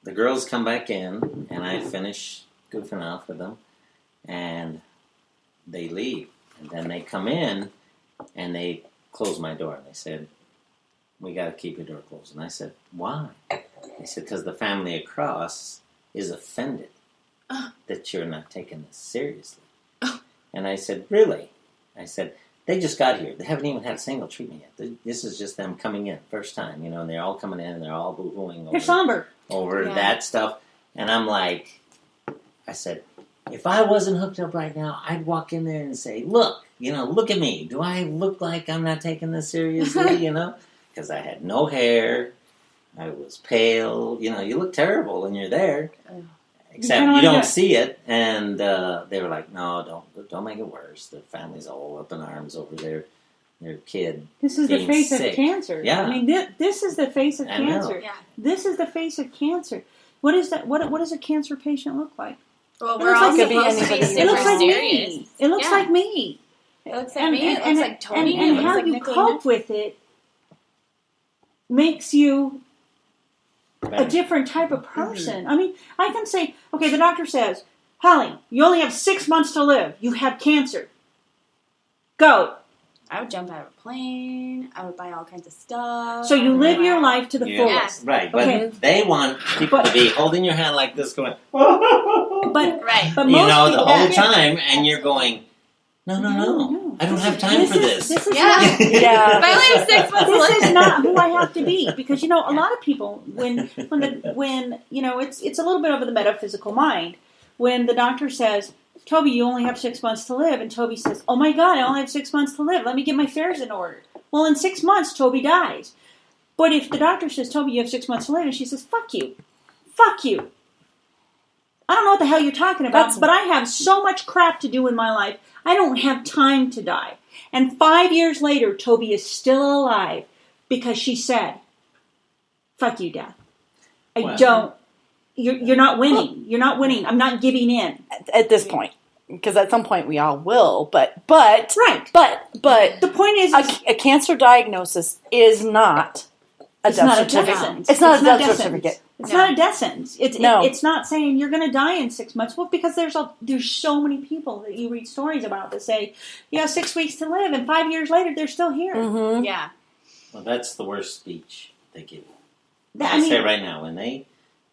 the girls come back in, and I finish goofing off with them. And they leave. And then they come in, and they close my door. And they said, we got to keep your door closed. And I said, why? They said, because the family across is offended that you're not taking this seriously. And I said, really? I said, they just got here. They haven't even had a single treatment yet. This is just them coming in, first time, and they're all coming in, and they're all boo-hooing They're somber. over that stuff. And I'm like, I said, if I wasn't hooked up right now, I'd walk in there and say, look at me. Do I look like I'm not taking this seriously, Because I had no hair. I was pale. You look terrible when you're there. Except you don't see it. And they were like, no, don't make it worse. The family's all up in arms over their kid. This is the being face sick. of cancer. Yeah. I mean, this is the face of I know. cancer. Yeah. This is the face of cancer. What is that? What does a cancer patient look like? Well, It we're looks all like supposed to be anybody. super It looks like serious. me. It looks Yeah. like me. It looks like me. It looks like Tony. And it looks how like you Nicolina. cope with it. makes you a Better. different type of person. I mean, I can say, okay, the doctor says, Holly, you only have 6 months to live. You have cancer. Go. I would jump out of a plane. I would buy all kinds of stuff. So you live your life to the fullest. Right, but Okay. they want people to be holding your hand like this, going, But Right. but you most know, the people, whole time, and you're going, no. I don't have time for this. This is Yeah. not, If I only have 6 months this left. is not who I have to be, because a lot of people when it's a little bit of the metaphysical mind when the doctor says, Toby, you only have 6 months to live, and Toby says, oh my God, I only have 6 months to live. Let me get my affairs in order. Well, in 6 months, Toby dies. But if the doctor says, Toby, you have 6 months to live, and she says, fuck you. I don't know what the hell you're talking about, but I have so much crap to do in my life, I don't have time to die. And 5 years later, Toby is still alive because she said, fuck you, Death. I don't. You're not winning. You're not winning. I'm not giving in. At this point. Because at some point we all will, but Right. But The point is, a cancer diagnosis is not a death certificate. It's not a death certificate. It's not a death sentence. It's not saying you're going to die in 6 months. Well, because there's so many people that you read stories about that say, you have 6 weeks to live, and 5 years later they're still here. Mm-hmm. Yeah. Well, that's the worst speech they give you. That- I say right now, when they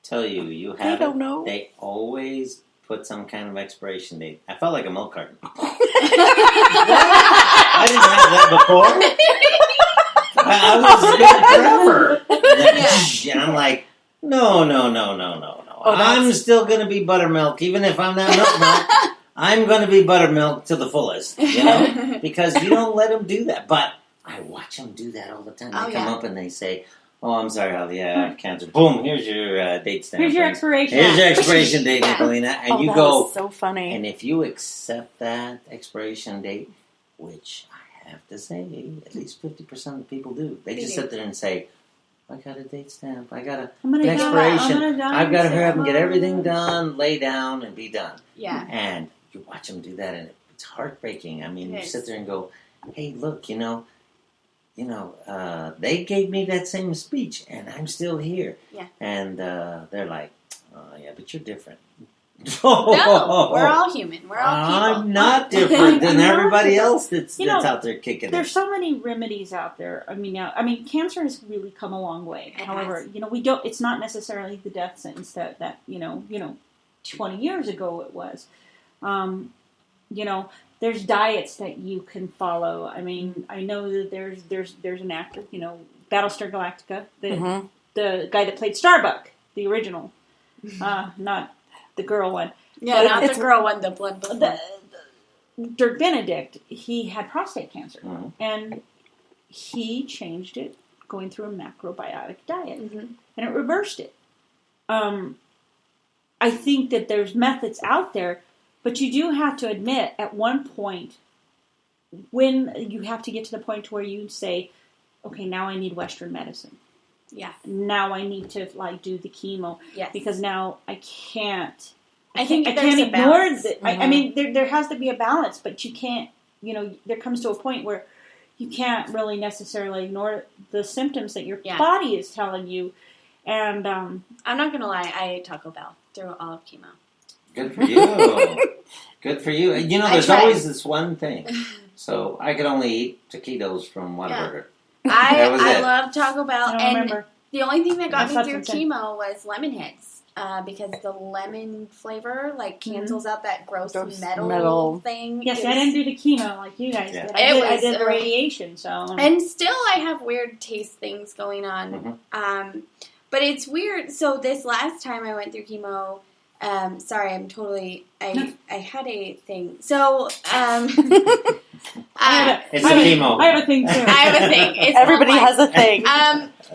tell you have don't know. they always put some kind of expiration date. I felt like a milk carton. I didn't have that before. I was good forever. And I'm like, no. I'm still going to be buttermilk, even if I'm not milk. I'm going to be buttermilk to the fullest, because you don't let them do that. But I watch them do that all the time. They come up and they say, oh, I'm sorry, Holly, I have cancer. Boom, here's your date stamp. Here's your expiration. Here's your expiration date, Nicolina. And you go, was so funny. and if you accept that expiration date, which I have to say, at least 50% of the people do, they just sit there and say, I got a date stamp. I got an expiration. I've got to hurry up and get everything done, lay down, and be done. Yeah. And you watch them do that, and it's heartbreaking. I mean, you sit there and go, hey, look, they gave me that same speech, and I'm still here. Yeah. And they're like, oh, yeah, but you're different. No, we're all human. We're all people. I'm not different than everybody else that's out there kicking There's it. so many remedies out there. I mean, cancer has really come a long way. It However, has. we don't. It's not necessarily the death sentence that 20 years ago it was. There's diets that you can follow. I mean, I know that there's an actor, Battlestar Galactica, the guy that played Starbuck, the original, not the girl one. Yeah, not the girl one, the blood one. Dirk Benedict, he had prostate cancer, Mm-hmm. and he changed it going through a macrobiotic diet, and it reversed it. I think that there's methods out there, but you do have to admit at one point when you have to get to the point where you say, okay, now I need Western medicine. Yeah. Now I need to do the chemo. Yes. Because now I can't. I think I there's can't a ignore balance. it. I mean, there has to be a balance, but you can't. There comes to a point where you can't really necessarily ignore the symptoms that your body is telling you. And I'm not gonna lie, I ate Taco Bell through all of chemo. Good for you. Good for you. There's always this one thing. So I could only eat taquitos from Whataburger. I love Taco Bell, I don't and remember. the only thing that got me through substance in. chemo was lemon heads, because the lemon flavor cancels out that gross metal thing. Yes, I didn't do the chemo like you guys did. I did the radiation, so. And still, I have weird taste things going on. But it's weird. So this last time I went through chemo. Sorry, I had a thing. So, It's a chemo. I have a thing too. I have a thing. It's Everybody has a thing.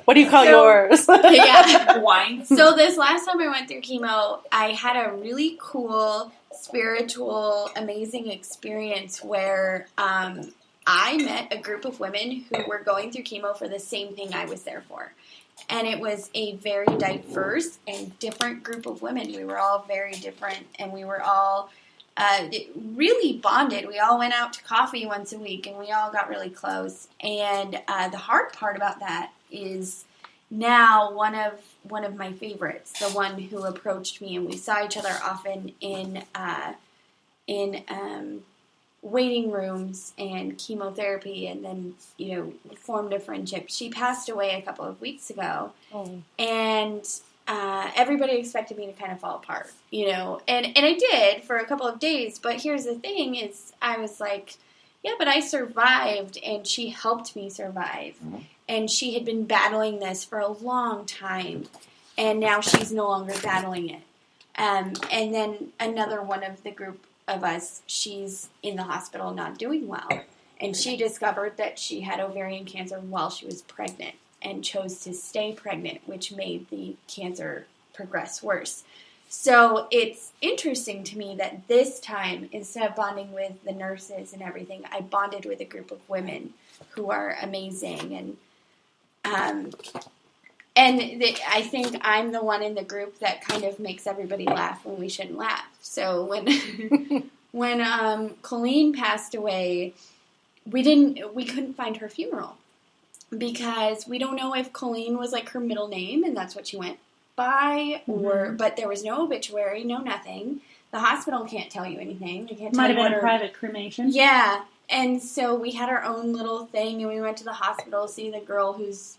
What do you call yours? Yeah. Wine. So this last time I went through chemo, I had a really cool, spiritual, amazing experience where I met a group of women who were going through chemo for the same thing I was there for. And it was a very diverse and different group of women. We were all very different, and we were all really bonded. We all went out to coffee once a week, and we all got really close. And the hard part about that is now one of my favorites, the one who approached me, and we saw each other often in waiting rooms and chemotherapy, and then formed a friendship. She passed away a couple of weeks ago, and everybody expected me to kind of fall apart, and I did for a couple of days. But here's the thing: is I was like, yeah, but I survived, and she helped me survive. Mm-hmm. And she had been battling this for a long time, and now she's no longer battling it. And then another one of the group of us, she's in the hospital not doing well. And she discovered that she had ovarian cancer while she was pregnant and chose to stay pregnant, which made the cancer progress worse. So it's interesting to me that this time, instead of bonding with the nurses and everything, I bonded with a group of women who are amazing. And I think I'm the one in the group that kind of makes everybody laugh when we shouldn't laugh. So when Colleen passed away, we couldn't find her funeral because we don't know if Colleen was like her middle name and that's what she went by, but there was no obituary, no nothing. The hospital can't tell you anything. They can't. Might have been a private cremation. Yeah. And so we had our own little thing, and we went to the hospital to see the girl who's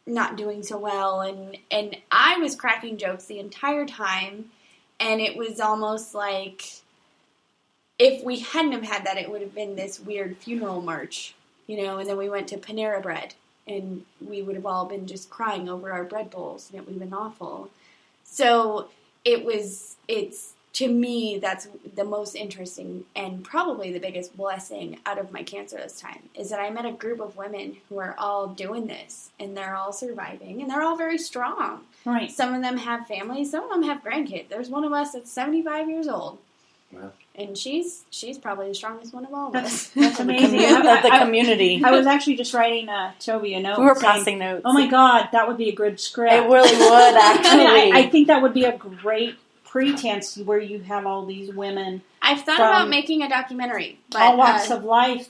not doing so well, and I was cracking jokes the entire time, and it was almost like if we hadn't have had that, it would have been this weird funeral march, and then we went to Panera Bread, and we would have all been just crying over our bread bowls, and it would have been awful. So it's to me, that's the most interesting and probably the biggest blessing out of my cancer this time, is that I met a group of women who are all doing this, and they're all surviving, and they're all very strong. Right. Some of them have families, some of them have grandkids. There's one of us that's 75 years old. Wow. And she's probably the strongest one of all of us. That's amazing. The community. I was actually just writing Toby a note. We were saying, passing notes. Oh my God, that would be a good script. It really would, actually. I think that would be a great pretense where you have all these women. I've thought about making a documentary, but all walks of life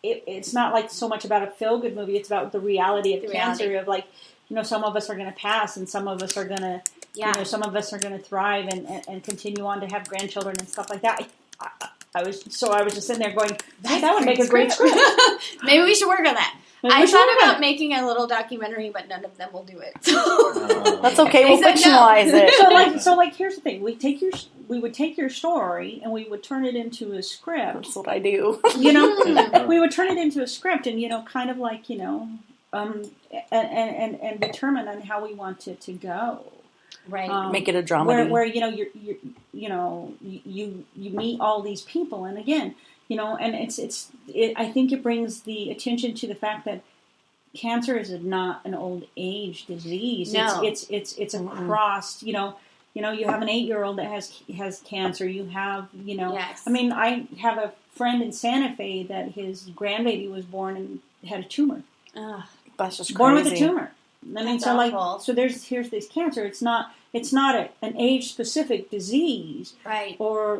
it's not like so much about a feel-good movie. It's about the reality of cancer. Of like, some of us are going to pass, and some of us are going to, some of us are going to thrive and continue on to have grandchildren and stuff like that. I was just sitting there going, that would make a great script. Maybe we should work on that. I thought about making a little documentary, but none of them will do it. So. That's okay. We'll fictionalize it. So here's the thing: we would take your story and we would turn it into a script. That's what I do. We would turn it into a script, and kind of like and determine on how we want it to go. Right. Make it a drama. Where you meet all these people, and again. And I think it brings the attention to the fact that cancer is not an old age disease. No. It's across. You have an 8-year-old that has cancer. You have Yes. I mean, I have a friend in Santa Fe that his grandbaby was born and had a tumor. That's just crazy. Born with a tumor. I mean, That's awful. here's this cancer. It's not an age-specific disease, right? Or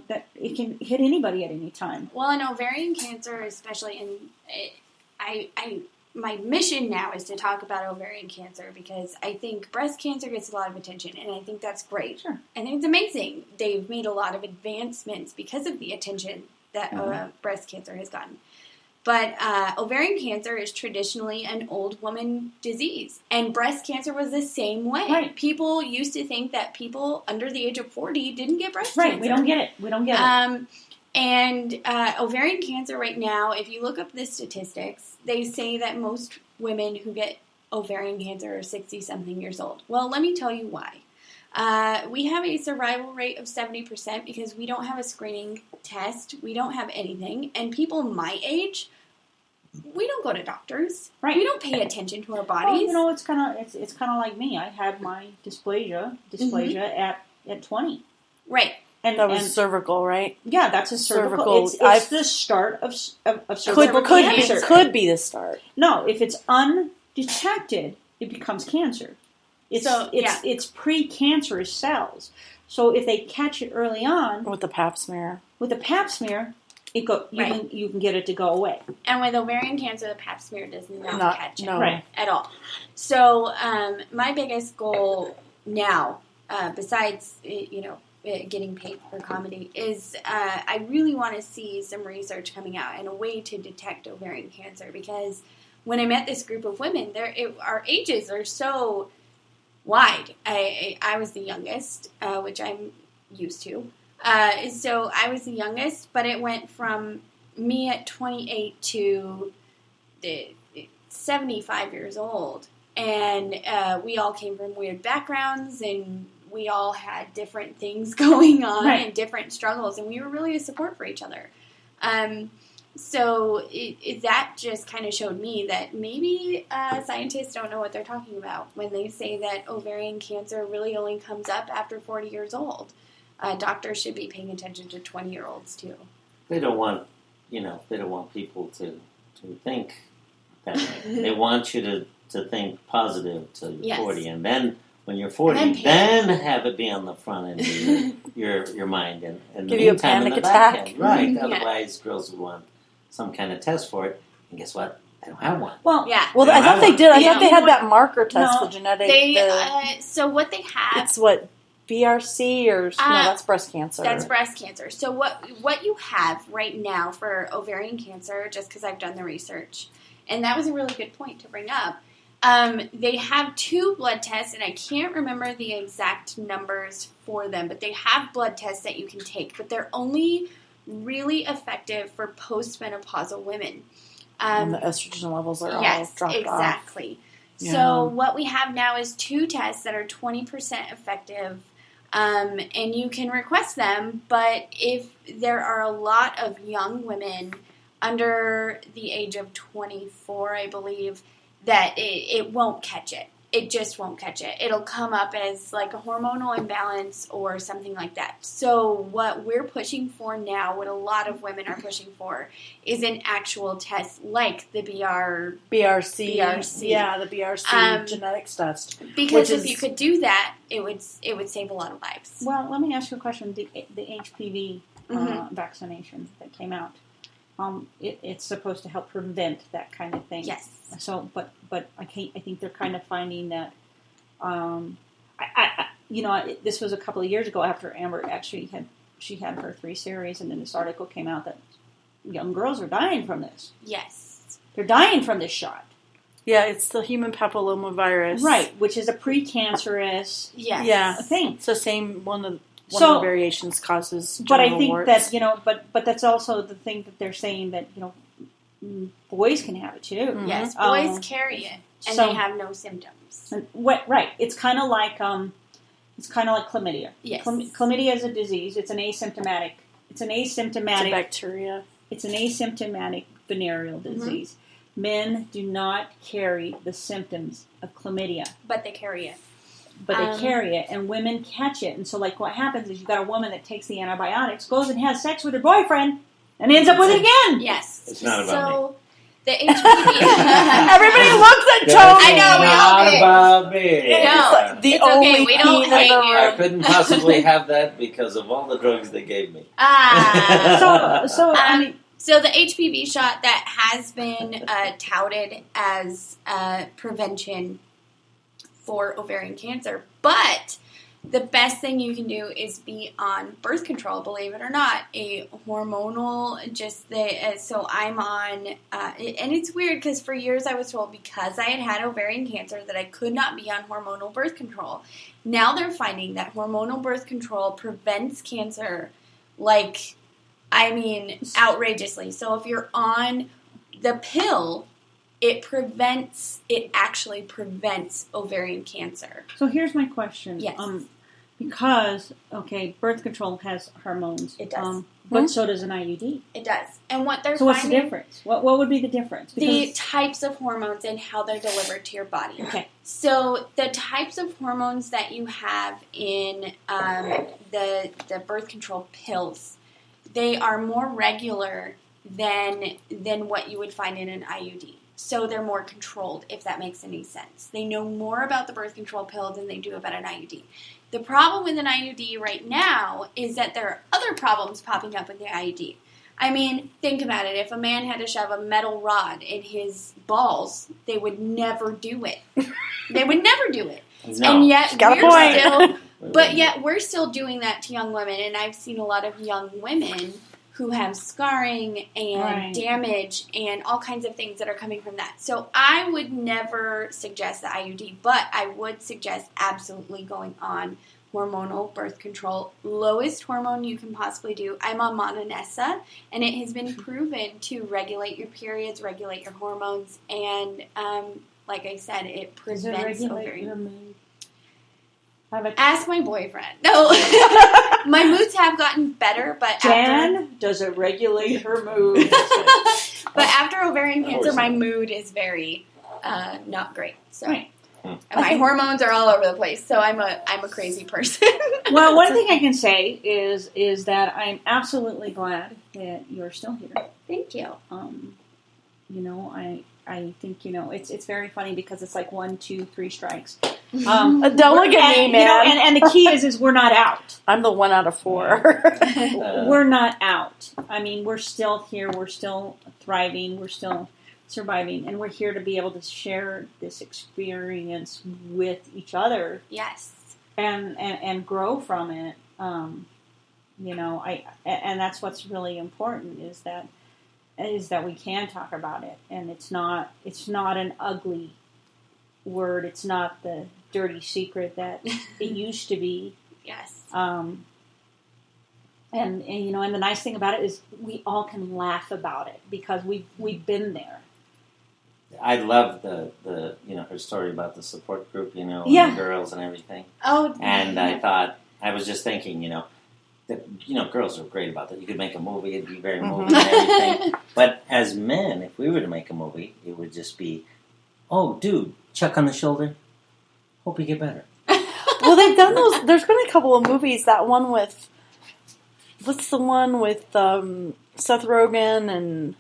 that it can hit anybody at any time. Well, in ovarian cancer, especially, my mission now is to talk about ovarian cancer because I think breast cancer gets a lot of attention, and I think that's great. Sure. I think it's amazing. They've made a lot of advancements because of the attention that breast cancer has gotten. But ovarian cancer is traditionally an old woman disease. And breast cancer was the same way. Right. People used to think that people under the age of 40 didn't get breast right. cancer. We don't get it. And ovarian cancer right now, if you look up the statistics, they say that most women who get ovarian cancer are 60-something years old. Well, let me tell you why. We have a survival rate of 70% because we don't have a screening test. We don't have anything. And people my age, we don't go to doctors. Right. We don't pay attention to our bodies. Well, it's kind of like me. I had my dysplasia at 20. Right. And that was cervical, right? Yeah, that's a cervical. It's the start of cervical cancer. Could be the start. No, if it's undetected, it becomes cancer. It's pre-cancerous cells. So if they catch it early on with the pap smear, you can get it to go away. And with ovarian cancer, the Pap smear does not catch it Right. at all. So my biggest goal now, besides getting paid for comedy, is I really want to see some research coming out and a way to detect ovarian cancer, because when I met this group of women, our ages are so wide. I was the youngest, which I'm used to. So I was the youngest, but it went from me at 28 to 75 years old. And we all came from weird backgrounds, and we all had different things going on and different struggles, and we were really a support for each other. So that just kind of showed me that maybe scientists don't know what they're talking about when they say that ovarian cancer really only comes up after 40 years old. Doctors should be paying attention to 20-year-olds too. They don't want people to think that way. They want you to think positive till you're 40, and then when you're 40, then have it be on the front end of your mind, and give you a panic attack. Right? Otherwise, girls would want some kind of test for it, and guess what? They don't have one. Well, I thought they did. I thought they had that marker test for genetic. So what they have, it's what BRC or no, that's breast cancer. That's breast cancer. So what you have right now for ovarian cancer, just because I've done the research, and that was a really good point to bring up. They have 2 blood tests, and I can't remember the exact numbers for them, but they have blood tests that you can take, but they're only really effective for postmenopausal women. And the estrogen levels are all dropped off. Exactly. Yeah. So what we have now is 2 tests that are 20% effective, and you can request them, but if there are a lot of young women under the age of 24, I believe, that it won't catch it. It just won't catch it. It'll come up as like a hormonal imbalance or something like that. So what we're pushing for now, what a lot of women are pushing for, is an actual test like the BRC. Yeah, the BRC genetics test. Because if you could do that, it would save a lot of lives. Well, let me ask you a question. The HPV vaccination that came out, it's supposed to help prevent that kind of thing. Yes. So, but I think they're kind of finding that, this was a couple of years ago after Amber actually had her 3 series, and then this article came out that young girls are dying from this. Yes. They're dying from this shot. Yeah, it's the human papillomavirus. Right, which is a precancerous thing. It's the same one of the variations causes genital But I think warts. that, but that's also the thing that they're saying that, boys can have it too. Mm-hmm. Yes, boys carry it, and they have no symptoms. Right. It's kind of like chlamydia. Yes. Chlamydia is a disease. It's an asymptomatic. It's a bacteria. It's an asymptomatic venereal disease. Mm-hmm. Men do not carry the symptoms of chlamydia, but they carry it. They carry it, and women catch it. And so, like, what happens is you got a woman that takes the antibiotics, goes and has sex with her boyfriend, and ends up with it again. Yes. It's not about me. The HPV. Everybody looks at Tony. I know, we all not did. about me. The It's only okay, we don't teen in hate the you. I couldn't possibly have that because of all the drugs they gave me. So the HPV shot that has been touted as prevention for ovarian cancer, but the best thing you can do is be on birth control, believe it or not, a hormonal, so I'm on, and it's weird because for years I was told because I had ovarian cancer that I could not be on hormonal birth control. Now they're finding that hormonal birth control prevents cancer, outrageously. So if you're on the pill, it actually prevents ovarian cancer. So here's my question. Yes. Because, birth control has hormones. It does. But so does an IUD. It does. And what they're So what's the difference? What would be the difference? The types of hormones and how they're delivered to your body. Okay. So the types of hormones that you have in the birth control pills, they are more regular than what you would find in an IUD. So they're more controlled, if that makes any sense. They know more about the birth control pill than they do about an IUD. The problem with an IUD right now is that there are other problems popping up with the IUD. I mean, think about it. If a man had to shove a metal rod in his balls, they would never do it. They would never do it. No. And yet Got a point. but yet we're still doing that to young women. And I've seen a lot of young women who have scarring and damage and all kinds of things that are coming from that. So I would never suggest the IUD, but I would suggest absolutely going on hormonal birth control, lowest hormone you can possibly do. I'm on Mononessa, and it has been proven to regulate your periods, regulate your hormones, and like I said, it prevents ovarian. Ask my boyfriend. No, my moods have gotten better, but does it regulate her mood? But after ovarian cancer, my mood is very not great. So. Right. And my hormones are all over the place, so I'm a crazy person. Well, one thing I can say is that I'm absolutely glad that you're still here. Thank you. I think it's very funny because it's like 1, 2, 3 strikes. Don't look at me, man. And the key is we're not out. I'm the 1 out of 4. We're not out. I mean, we're still here. We're still thriving. We're still surviving, and we're here to be able to share this experience with each other. Yes, and grow from it. And that's what's really important is that we can talk about it, and it's not an ugly word. It's not the dirty secret that it used to be. Yes. And the nice thing about it is we all can laugh about it because we've been there. I love the her story about the support group, and the girls and everything. Oh, and I was just thinking, that girls are great about that. You could make a movie; it'd be very movie and everything. But as men, if we were to make a movie, it would just be, "Oh, dude, chuck on the shoulder. Hope you get better." Well, they've done those. There's been a couple of movies. That one with what's the one with Seth Rogen and.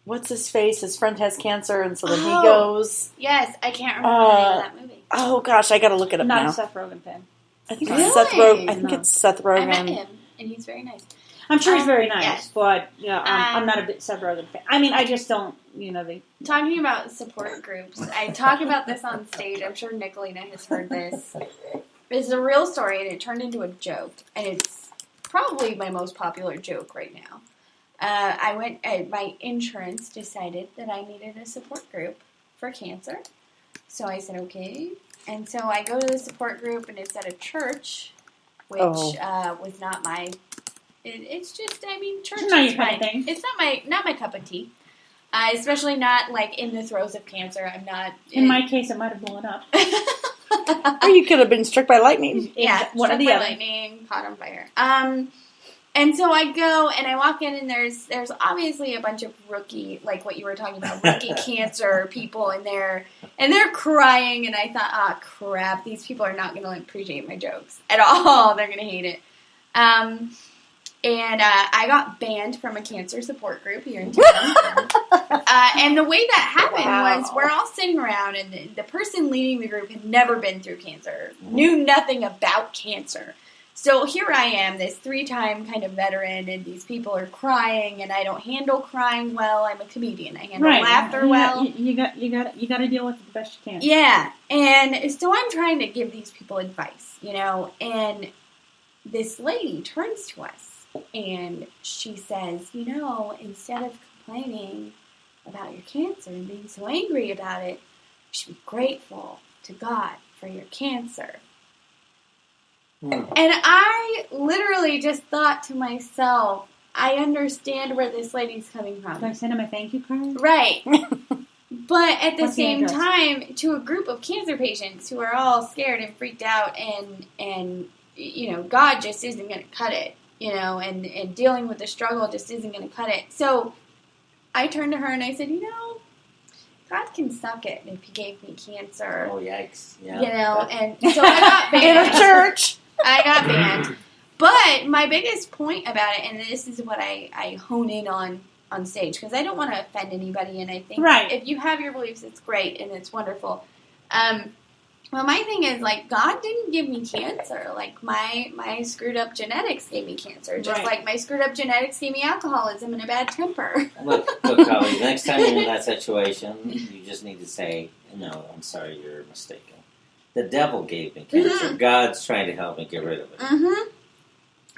What's his face? His friend has cancer, and so then he goes. Yes, I can't remember the name of that movie. Oh gosh, I gotta look it up now. Not a Seth Rogen fan. I think Really? it's Seth Rogen. I think it's Seth Rogen. I met him, and he's very nice. I'm sure he's very nice, yes. but I'm not a bit Seth Rogen fan. I mean, I just don't. Talking about support groups, I talk about this on stage. I'm sure Nicolina has heard this. It's a real story, and it turned into a joke, and it's probably my most popular joke right now. My insurance decided that I needed a support group for cancer. So I said, okay. And so I go to the support group, and it's at a church, which was not my... It's just, church it's not is your kind of fine. thing. It's not my cup of tea. Especially not, in the throes of cancer. I'm not... In my case, it might have blown up. Or you could have been struck by lightning. Yeah, one or the other. Lightning, caught on fire. And so I go and I walk in, and there's obviously a bunch of rookie, like what you were talking about, rookie cancer people in there, and they're crying. And I thought, crap, these people are not going to appreciate my jokes at all. They're going to hate it. And I got banned from a cancer support group here in town. And the way that happened was we're all sitting around, and the person leading the group had never been through cancer, knew nothing about cancer. So here I am, this 3-time kind of veteran, and these people are crying, and I don't handle crying well. I'm a comedian. I handle laughter well. You got to deal with it the best you can. Yeah, and so I'm trying to give these people advice, and this lady turns to us, and she says, instead of complaining about your cancer and being so angry about it, you should be grateful to God for your cancer. And I literally just thought to myself, I understand where this lady's coming from. Do I send him a thank you card? Right. But at the What's the same address? time, to a group of cancer patients who are all scared and freaked out and God just isn't going to cut it, and dealing with the struggle just isn't going to cut it. So I turned to her and I said, God can suck it if he gave me cancer. Oh, yikes. Yeah. And so I got banned. In a church. I got banned. But my biggest point about it, and this is what I hone in on stage, because I don't want to offend anybody, and I think if you have your beliefs, it's great and it's wonderful. Well, my thing is, like, God didn't give me cancer. Like, my screwed up genetics gave me cancer. Just Right. like my screwed up genetics gave me alcoholism and a bad temper. Look, Holly, next time you're in that situation, you just need to say, no, I'm sorry, you're mistaken. The devil gave me cancer. Mhm. God's trying to help me get rid of it. Mm-hmm.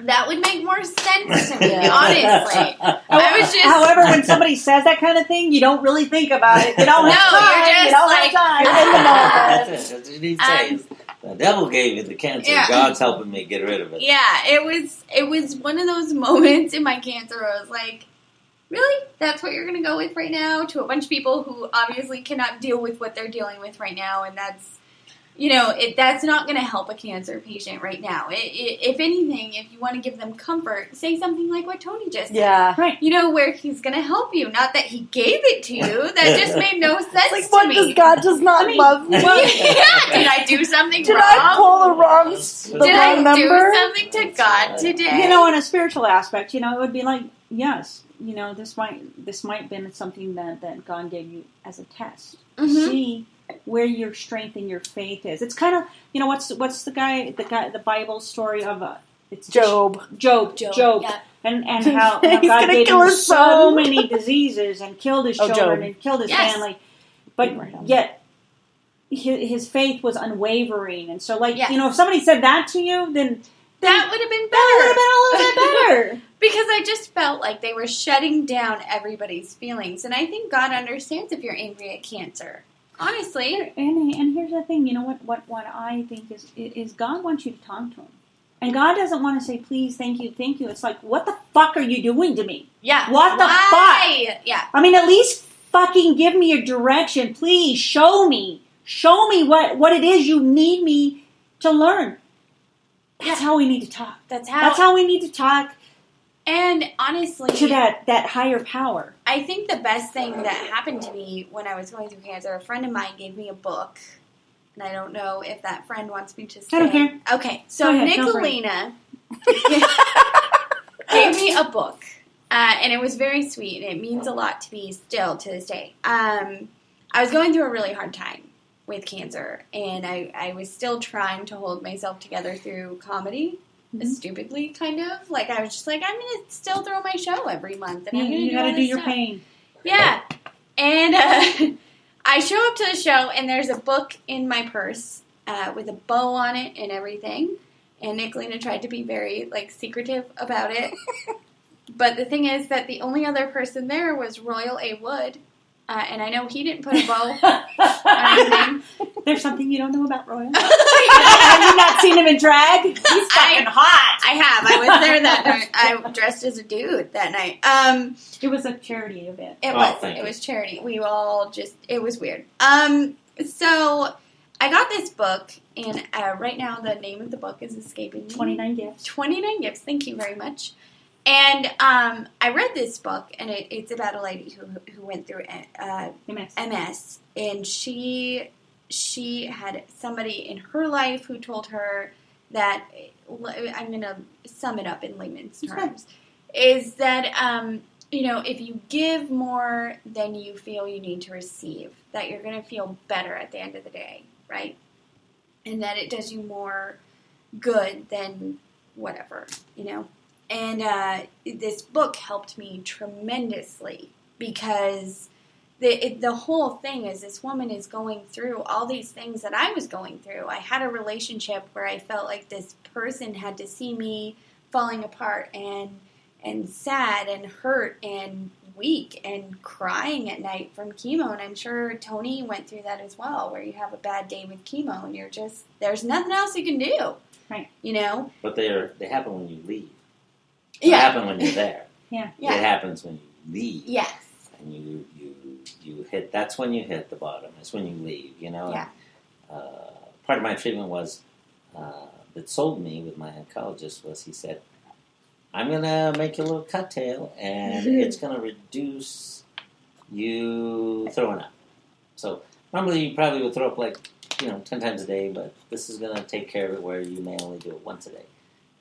That would make more sense to me, Yeah. honestly. I was just... However, when somebody says that kind of thing, you don't really think about it. You don't No, have time. you're just you don't like, have time. You're in the moment. That's it. That's what you need to say. is, the devil gave you the cancer. Yeah. God's helping me get rid of it. Yeah, it was one of those moments in my cancer where I was like, really? That's what you're going to go with right now? To a bunch of people who obviously cannot deal with what they're dealing with right now, and that's, that's not going to help a cancer patient right now. If anything, if you want to give them comfort, say something like what Tony just said. Yeah. Right. Where he's going to help you. Not that he gave it to you. That just made no sense It's like, to what me. does God does not love me? Yeah, did I do something Did wrong? I pull the wrong, Did wrong I number? do something to God today? On a spiritual aspect, it would be like, yes, this might have been something that God gave you as a test. Mhm. See where your strength and your faith is. It's kind of, what's the Bible story of it's Job. Job. Yeah. And how He's God gonna gave kill him his so son. many diseases and killed his Oh, children Job. and killed his Yes. family. But Abraham. yet his faith was unwavering. And so, Yes. if somebody said that to you, then That would have been that would have been a little better. bit better. Because I just felt like they were shutting down everybody's feelings. And I think God understands if you're angry at cancer. Honestly. And here's the thing, what I think is God wants you to talk to him. And God doesn't want to say, please, thank you. It's like, what the fuck are you doing to me? Yeah. What the Why? fuck? Yeah. I mean, at least fucking give me a direction. Please, show me. Show me what it is you need me to learn. That's how we need to talk. That's That's how we need to talk And honestly, to that higher power. I think the best thing that happened to me when I was going through cancer, a friend of mine gave me a book. And I don't know if that friend wants me to say. I don't care. Okay, so Go ahead, go for it. Nicolina gave me a book. And it was very sweet, and it means a lot to me still to this day. I was going through a really hard time with cancer, and I was still trying to hold myself together through comedy, stupidly, kind of. Like, I was just like, I'm going to still throw my show every month, and I'm going to You got to do your stuff. pain. Yeah. And I show up to the show, and there's a book in my purse with a bow on it and everything. And Nicolina tried to be very, secretive about it. But the thing is that the only other person there was Royal A. Wood. And I know he didn't put a bow on his name. There's something you don't know about Royal. Have you not seen him in drag? He's fucking hot. I have. I was there that night. I dressed as a dude that night. It was a charity event. It was charity. We all it was weird. So I got this book, and right now the name of the book is escaping me. 29 Gifts. 29 Gifts. Thank you very much. And I read this book, and it's about a lady who went through MS, and she had somebody in her life who told her that, I'm going to sum it up in layman's terms, is that, if you give more than you feel you need to receive, that you're going to feel better at the end of the day, right? And that it does you more good than whatever, And this book helped me tremendously because the whole thing is this woman is going through all these things that I was going through. I had a relationship where I felt like this person had to see me falling apart and sad and hurt and weak and crying at night from chemo. And I'm sure Tony went through that as well, where you have a bad day with chemo and you're just, there's nothing else you can do. Right. But they happen when you leave. Yeah. They happen when you're there. Yeah. Yeah. It happens when you leave. Yes. And you hit, that's when you hit the bottom. It's when you leave, Yeah. And, part of my treatment was, that sold me with my oncologist was he said, I'm going to make you a little cocktail and it's going to reduce you throwing up. So normally you probably would throw up 10 times a day, but this is going to take care of it where you may only do it once a day.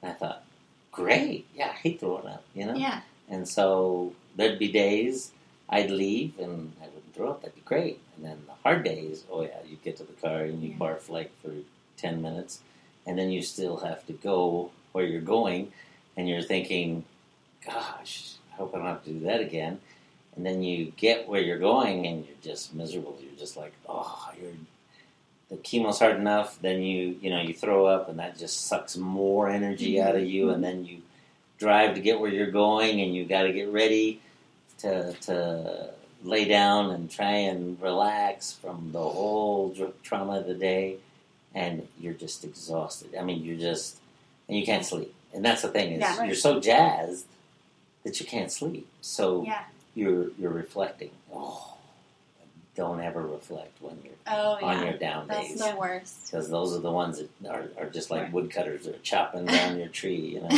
And I thought, great. Yeah, I hate throwing up, Yeah. And so there'd be days I'd leave and I wouldn't throw up. That'd be great. And then the hard days, oh yeah, you get to the car and you barf like for 10 minutes, and then you still have to go where you're going, and you're thinking, gosh, I hope I don't have to do that again. And then you get where you're going and you're just miserable. You're just like, the chemo's hard enough, then you throw up, and that just sucks more energy out of you, and then you drive to get where you're going, and you got to get ready to lay down and try and relax from the whole trauma of the day, and you're just exhausted. I mean, and you can't sleep. And that's the thing, is you're so jazzed that you can't sleep. So you're reflecting. Don't ever reflect when you're on your down days. That's the worst. Because those are the ones that are just like woodcutters that are chopping down your tree, and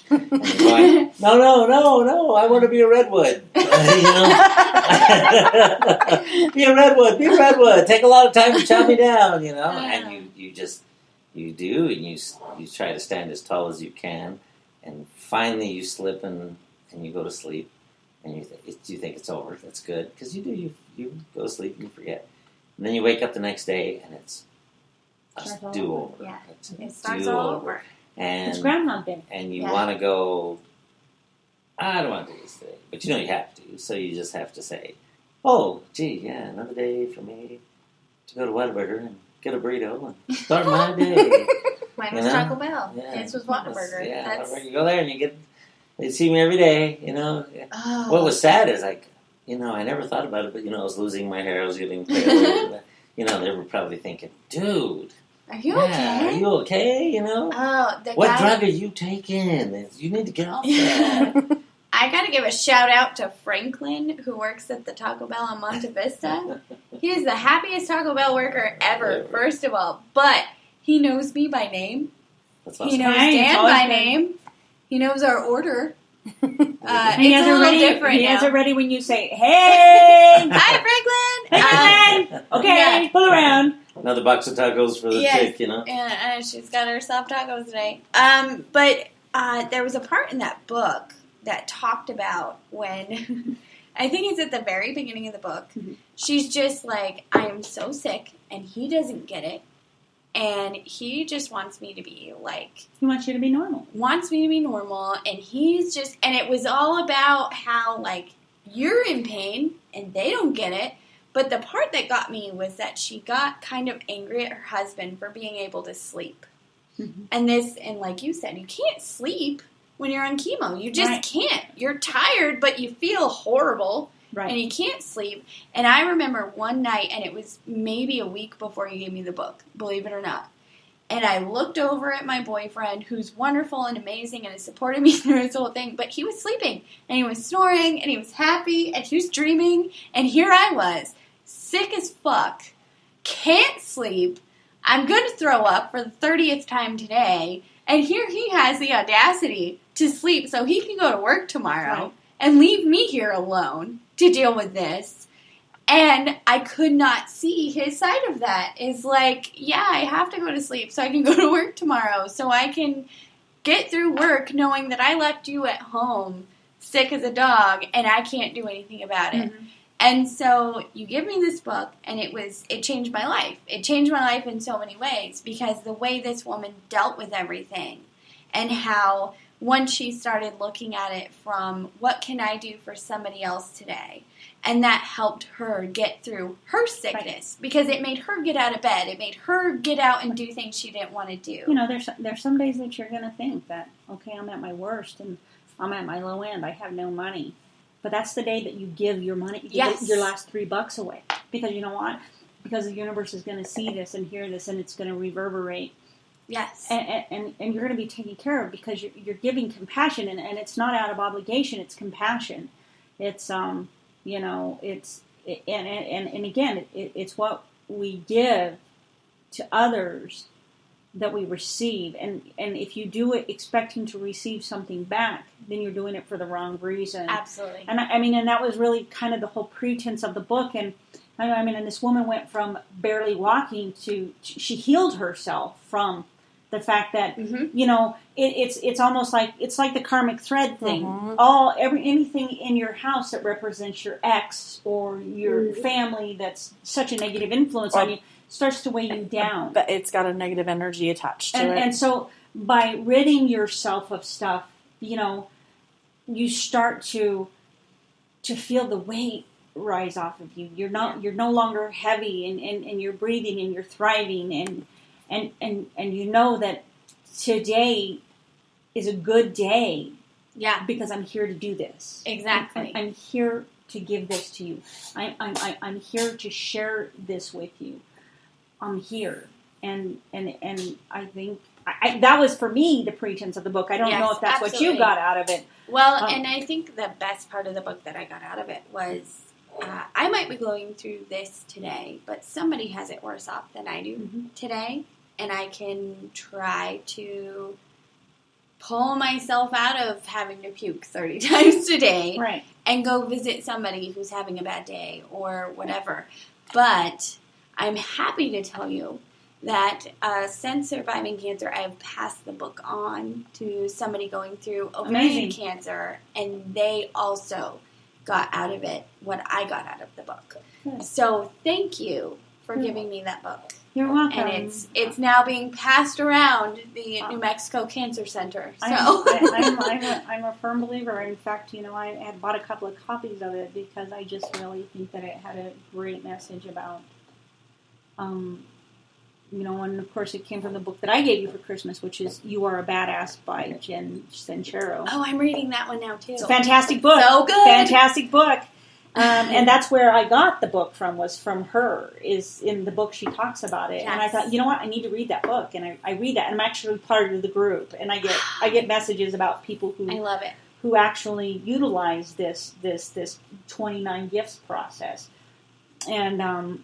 you're going, no, I want to be a redwood. Be a redwood. Take a lot of time to chop me down, And you do, and you try to stand as tall as you can, and finally you slip and you go to sleep. And you think it's over. That's good, because you do. You go to sleep and you forget, and then you wake up the next day and it's a do-over. Yeah, it starts all over. And it's Groundhog Day. And you want to go. I don't want to do this today, but you have to. So you just have to say, "Oh, gee, yeah, another day for me to go to Whataburger and get a burrito and start my day." Mine was Taco Bell. Yeah, His was Whataburger. Yeah, Whataburger. You go there and you get. They see me every day, Oh. What was sad is, I never thought about it, but, I was losing my hair, I was getting pale. They were probably thinking, dude. Are you okay? Are you okay, What drug are you taking? You need to get off that. I got to give a shout out to Franklin, who works at the Taco Bell on Monte Vista. He is the happiest Taco Bell worker ever, first of all. But he knows me by name. That's awesome. He knows Dan by name. He knows our order. It's a little different. He has it ready when you say, "Hey, hi, Franklin." Hey, Franklin. Okay, pull around. Another box of tacos for the chick, Yeah, she's got her soft tacos today. But there was a part in that book that talked about when I think it's at the very beginning of the book. Mm-hmm. She's just like, I am so sick, and he doesn't get it. And he just wants me to be like... He wants you to be normal. Wants me to be normal. And he's just... And it was all about how, like, you're in pain and they don't get it. But the part that got me was that she got kind of angry at her husband for being able to sleep. Mm-hmm. And like you said, you can't sleep when you're on chemo. You just can't. You're tired, but you feel horrible. Right. And you can't sleep. And I remember one night, and it was maybe a week before he gave me the book, believe it or not. And I looked over at my boyfriend, who's wonderful and amazing and has supported me through this whole thing, but he was sleeping, and he was snoring, and he was happy, and he was dreaming, and here I was, sick as fuck, can't sleep, I'm going to throw up for the 30th time today, and here he has the audacity to sleep so he can go to work tomorrow and leave me here alone to deal with this. And I could not see his side of that. Is like, yeah, I have to go to sleep so I can go to work tomorrow, so I can get through work knowing that I left you at home sick as a dog and I can't do anything about it. Mm-hmm. And so you give me this book, and it changed my life. It changed my life in so many ways, because the way this woman dealt with everything, and how once she started looking at it from, what can I do for somebody else today? And that helped her get through her sickness, because it made her get out of bed. It made her get out and do things she didn't want to do. There's some days that you're going to think that, okay, I'm at my worst and I'm at my low end. I have no money. But that's the day that you give your money, your last $3 away. Because you know what? Because the universe is going to see this and hear this, and it's going to reverberate. Yes. And you're going to be taken care of, because you're giving compassion, and it's not out of obligation, it's compassion. It's, it's what we give to others that we receive. And if you do it expecting to receive something back, then you're doing it for the wrong reason. Absolutely. And and that was really kind of the whole pretense of the book. And and this woman went from barely walking to, she healed herself from The fact that Mm-hmm. it's almost like it's like the karmic thread thing. Mhm. Anything in your house that represents your ex or your family that's such a negative influence on you starts to weigh you down. But it's got a negative energy attached to it. And so by ridding yourself of stuff, you start to feel the weight rise off of you. You're no longer heavy, and you're breathing and you're thriving, and you know that today is a good day. Yeah. Because I'm here to do this. Exactly. I'm here to give this to you. I'm here to share this with you. I'm here, and I think that was for me the pretense of the book. I don't know if that's absolutely. what you got out of it. Well, and I think the best part of the book that I got out of it was I might be going through this today, but somebody has it worse off than I do today, and I can try to pull myself out of having to puke 30 times today Right. and go visit somebody who's having a bad day or whatever. But I'm happy to tell you that since surviving cancer, I've passed the book on to somebody going through ovarian cancer, and they also got out of it what I got out of the book. Good. So thank you for giving me that book. You're welcome. And it's now being passed around the New Mexico Cancer Center. So I'm a firm believer. In fact, I had bought a couple of copies of it because I just really think that it had a great message about, and of course it came from the book that I gave you for Christmas, which is You Are a Badass by Jen Sincero. Oh, I'm reading that one now too. It's a fantastic book. So good. Fantastic book. And that's where I got the book from, was from her, is in the book she talks about it. Yes. And I thought, you know what, I need to read that book. And I read that, and I'm actually part of the group. And I get messages about people who I love it. who actually utilize this 29 gifts process. And I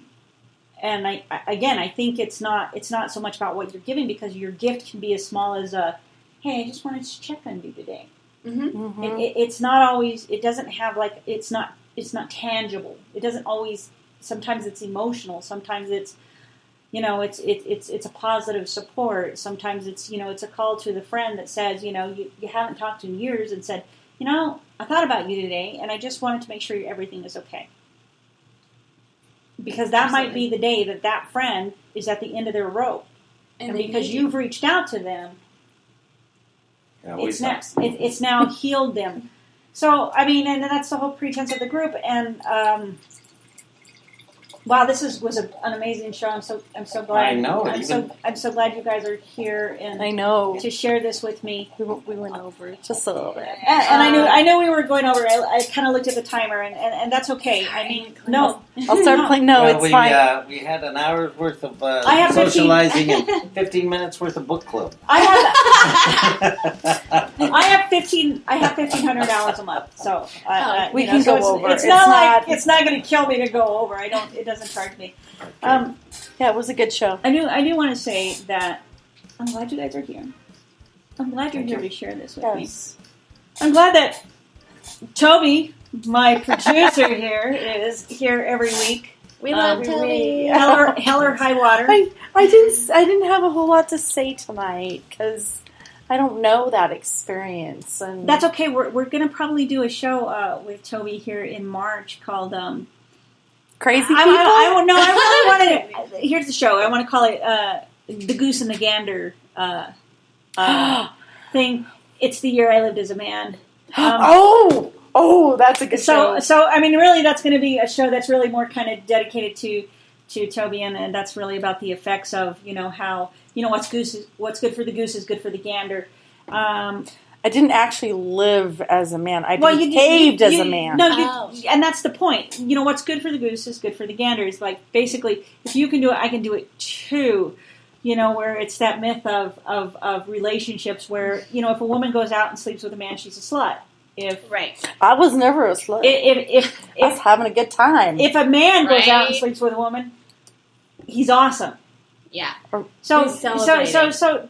think it's not so much about what you're giving, because your gift can be as small as hey, I just wanted to check on you today. Mm-hmm. It's not always. It doesn't have it's not tangible. It doesn't always. Sometimes it's emotional. Sometimes it's it's a positive support. Sometimes it's it's a call to the friend that says you haven't talked to in years and said I thought about you today and I just wanted to make sure everything is okay. Because that might be the day that friend is at the end of their rope, and because you've reached out to them, it's now healed them. So, and that's the whole pretense of the group. And wow, this was an amazing show. I'm so glad. I know. I'm so glad you guys are here and I know to share this with me. We went over just a little bit, and I knew we were going over. I kind of looked at the timer, and that's okay. No, I'll start playing. No, it's fine. We had an hour's worth of I have socializing and 15 minutes worth of book club. I have $1,500 a month, so we can go over. It's not going to kill me to go over. It doesn't charge me. Yeah, it was a good show. I do want to say that I'm glad you guys are here. I'm glad you're here to share this with me. I'm glad that Toby, my producer here, is here every week. We love Toby. Hell or high water. I didn't have a whole lot to say tonight because I don't know that experience, and that's okay. We're going to probably do a show with Toby here in March called Crazy People. I really wanted to. Here's the show. I want to call it The Goose and the Gander thing. It's the year I lived as a man. That's a good show. So really, that's going to be a show that's really more kind of dedicated to Toby, and that's really about the effects of how what's good for the goose is good for the gander. I didn't actually live as a man. I behaved as a man. No, and that's the point. What's good for the goose is good for the gander. It's like, basically, if you can do it, I can do it too. Where it's that myth of relationships where, if a woman goes out and sleeps with a man, she's a slut. I was never a slut. I was having a good time. If a man goes out and sleeps with a woman, he's awesome. Yeah. So He's celebrating.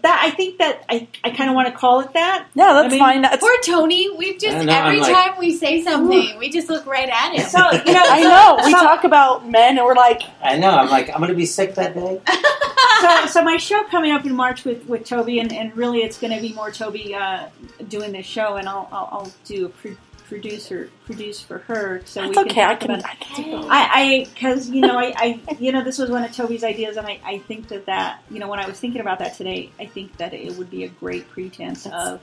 that I think that I kind of want to call it that. Yeah, that's I mean, fine. That's, Poor Tony. We've just I know, every I'm like- time we say something, we just look right at him. So I know. We talk about men, and we're like, I know. I'm like, I'm going to be sick that day. So my show coming up in March with Toby, and really it's going to be more Toby doing this show, and I'll do a produce for her. So that's we okay. I talk can. about- I can do both. because I this was one of Toby's ideas, and I think that when I was thinking about that today, I think that it would be a great pretense of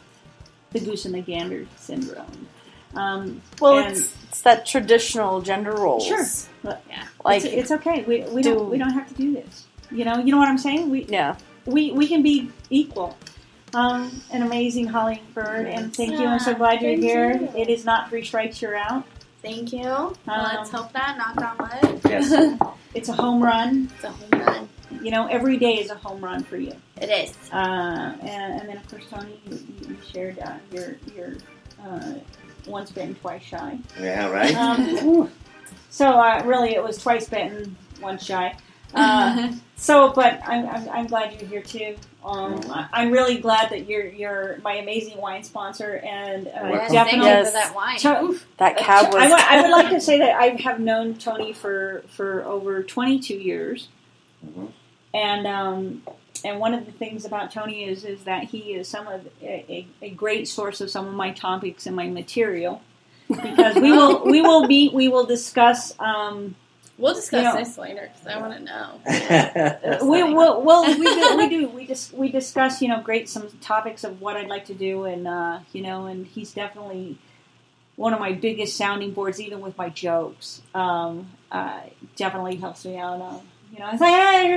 the goose and the gander syndrome. Well, and- it's that traditional gender roles. Sure. Yeah. Like it's okay. We do- don't have to do this. You know what I'm saying? We can be equal. An amazing Holly Byrd, and thank you. I'm so glad you're Thank here. you. It is not 3 strikes, you're out. Thank you. Well, let's hope that. Knock on wood. Yes. It's a home run. It's a home run. Every day is a home run for you. It is. And then of course, Tony, you shared your once bitten, twice shy. Yeah, right? So really, it was twice bitten, once shy. But I'm glad you're here too. I'm really glad that you're my amazing wine sponsor, and Yes, definitely. thank you for that wine. that cab was. I would like to say that I have known Tony for over 22 years, Mhm. and one of the things about Tony is that he is a great source of some of my topics and my material, because we will discuss. We'll discuss You know- this later because I want to know. We discuss great some topics of what I'd like to do, and and he's definitely one of my biggest sounding boards, even with my jokes. Definitely helps me out. It's like,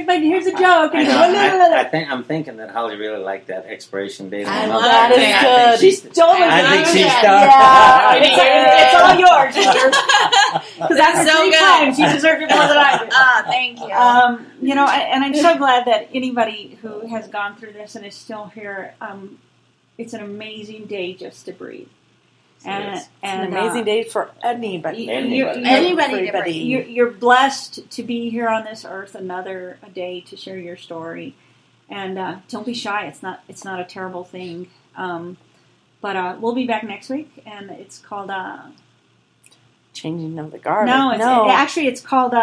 hey, here's a joke. I And know. I'm thinking that Holly really liked that expiration date. I on love that. that. I think she's- totally. I think she's Yeah. done. Yeah. It's all yours. Because That's after so 3 good. times, you deserve it more than I do. Thank you. And I'm so glad that anybody who has gone through this and is still here, it's an amazing day just to breathe. And, Yes. It's an amazing day for anybody. Anybody to breathe. You're blessed to be here on this earth another day to share your story, and don't be shy. It's not a terrible thing. But we'll be back next week, and it's called Changing of the guard. it's called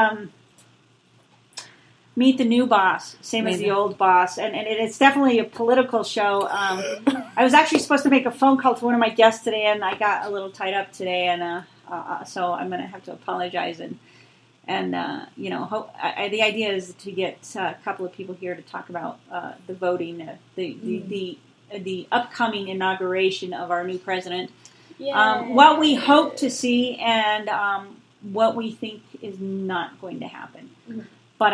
Meet the New Boss, same as the old boss, and it's definitely a political show. I was actually supposed to make a phone call to one of my guests today, and I got a little tied up today, and so I'm going to have to apologize. And the idea is to get a couple of people here to talk about the voting, the upcoming inauguration of our new president, what we hope to see, and what we think is not going to happen. Mhm. But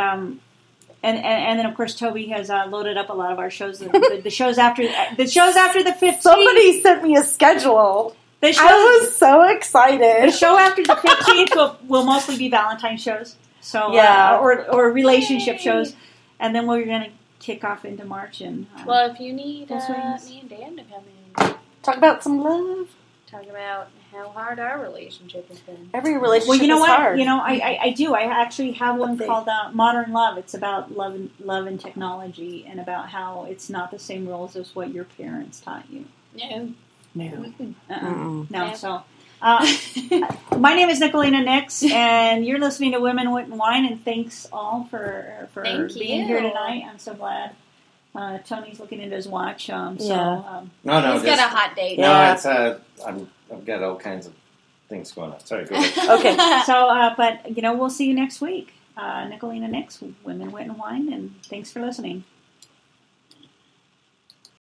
and then of course Toby has loaded up a lot of our shows. The shows after the 15th. Somebody sent me a schedule. The show, I was so the excited. show after the 15th will mostly be Valentine shows. So Yeah. or relationship Yay. shows, and then we're gonna kick off into March and. Well, if you need Those ones. me and Dan to come in, Talk about some love. talk about how hard our relationship has been. Every relationship Well, you know is what? hard. I do. I actually have one What called Modern Love. It's about love and technology, and about how it's not the same rules as what your parents taught you. No. No. Mm-mm. No. Yeah. So, my name is Nicolina Nix, and you're listening to Women, Wit, and Wine. And thanks all for Thank being you. here tonight. I'm so glad. Tony's looking at his watch. Yeah. No, He's got a hot date. No, Yeah. it's I've got all kinds of things going on. Sorry, go ahead. Okay. But we'll see you next week. Nicolina Nix, Women, Wit, and Wine, and thanks for listening.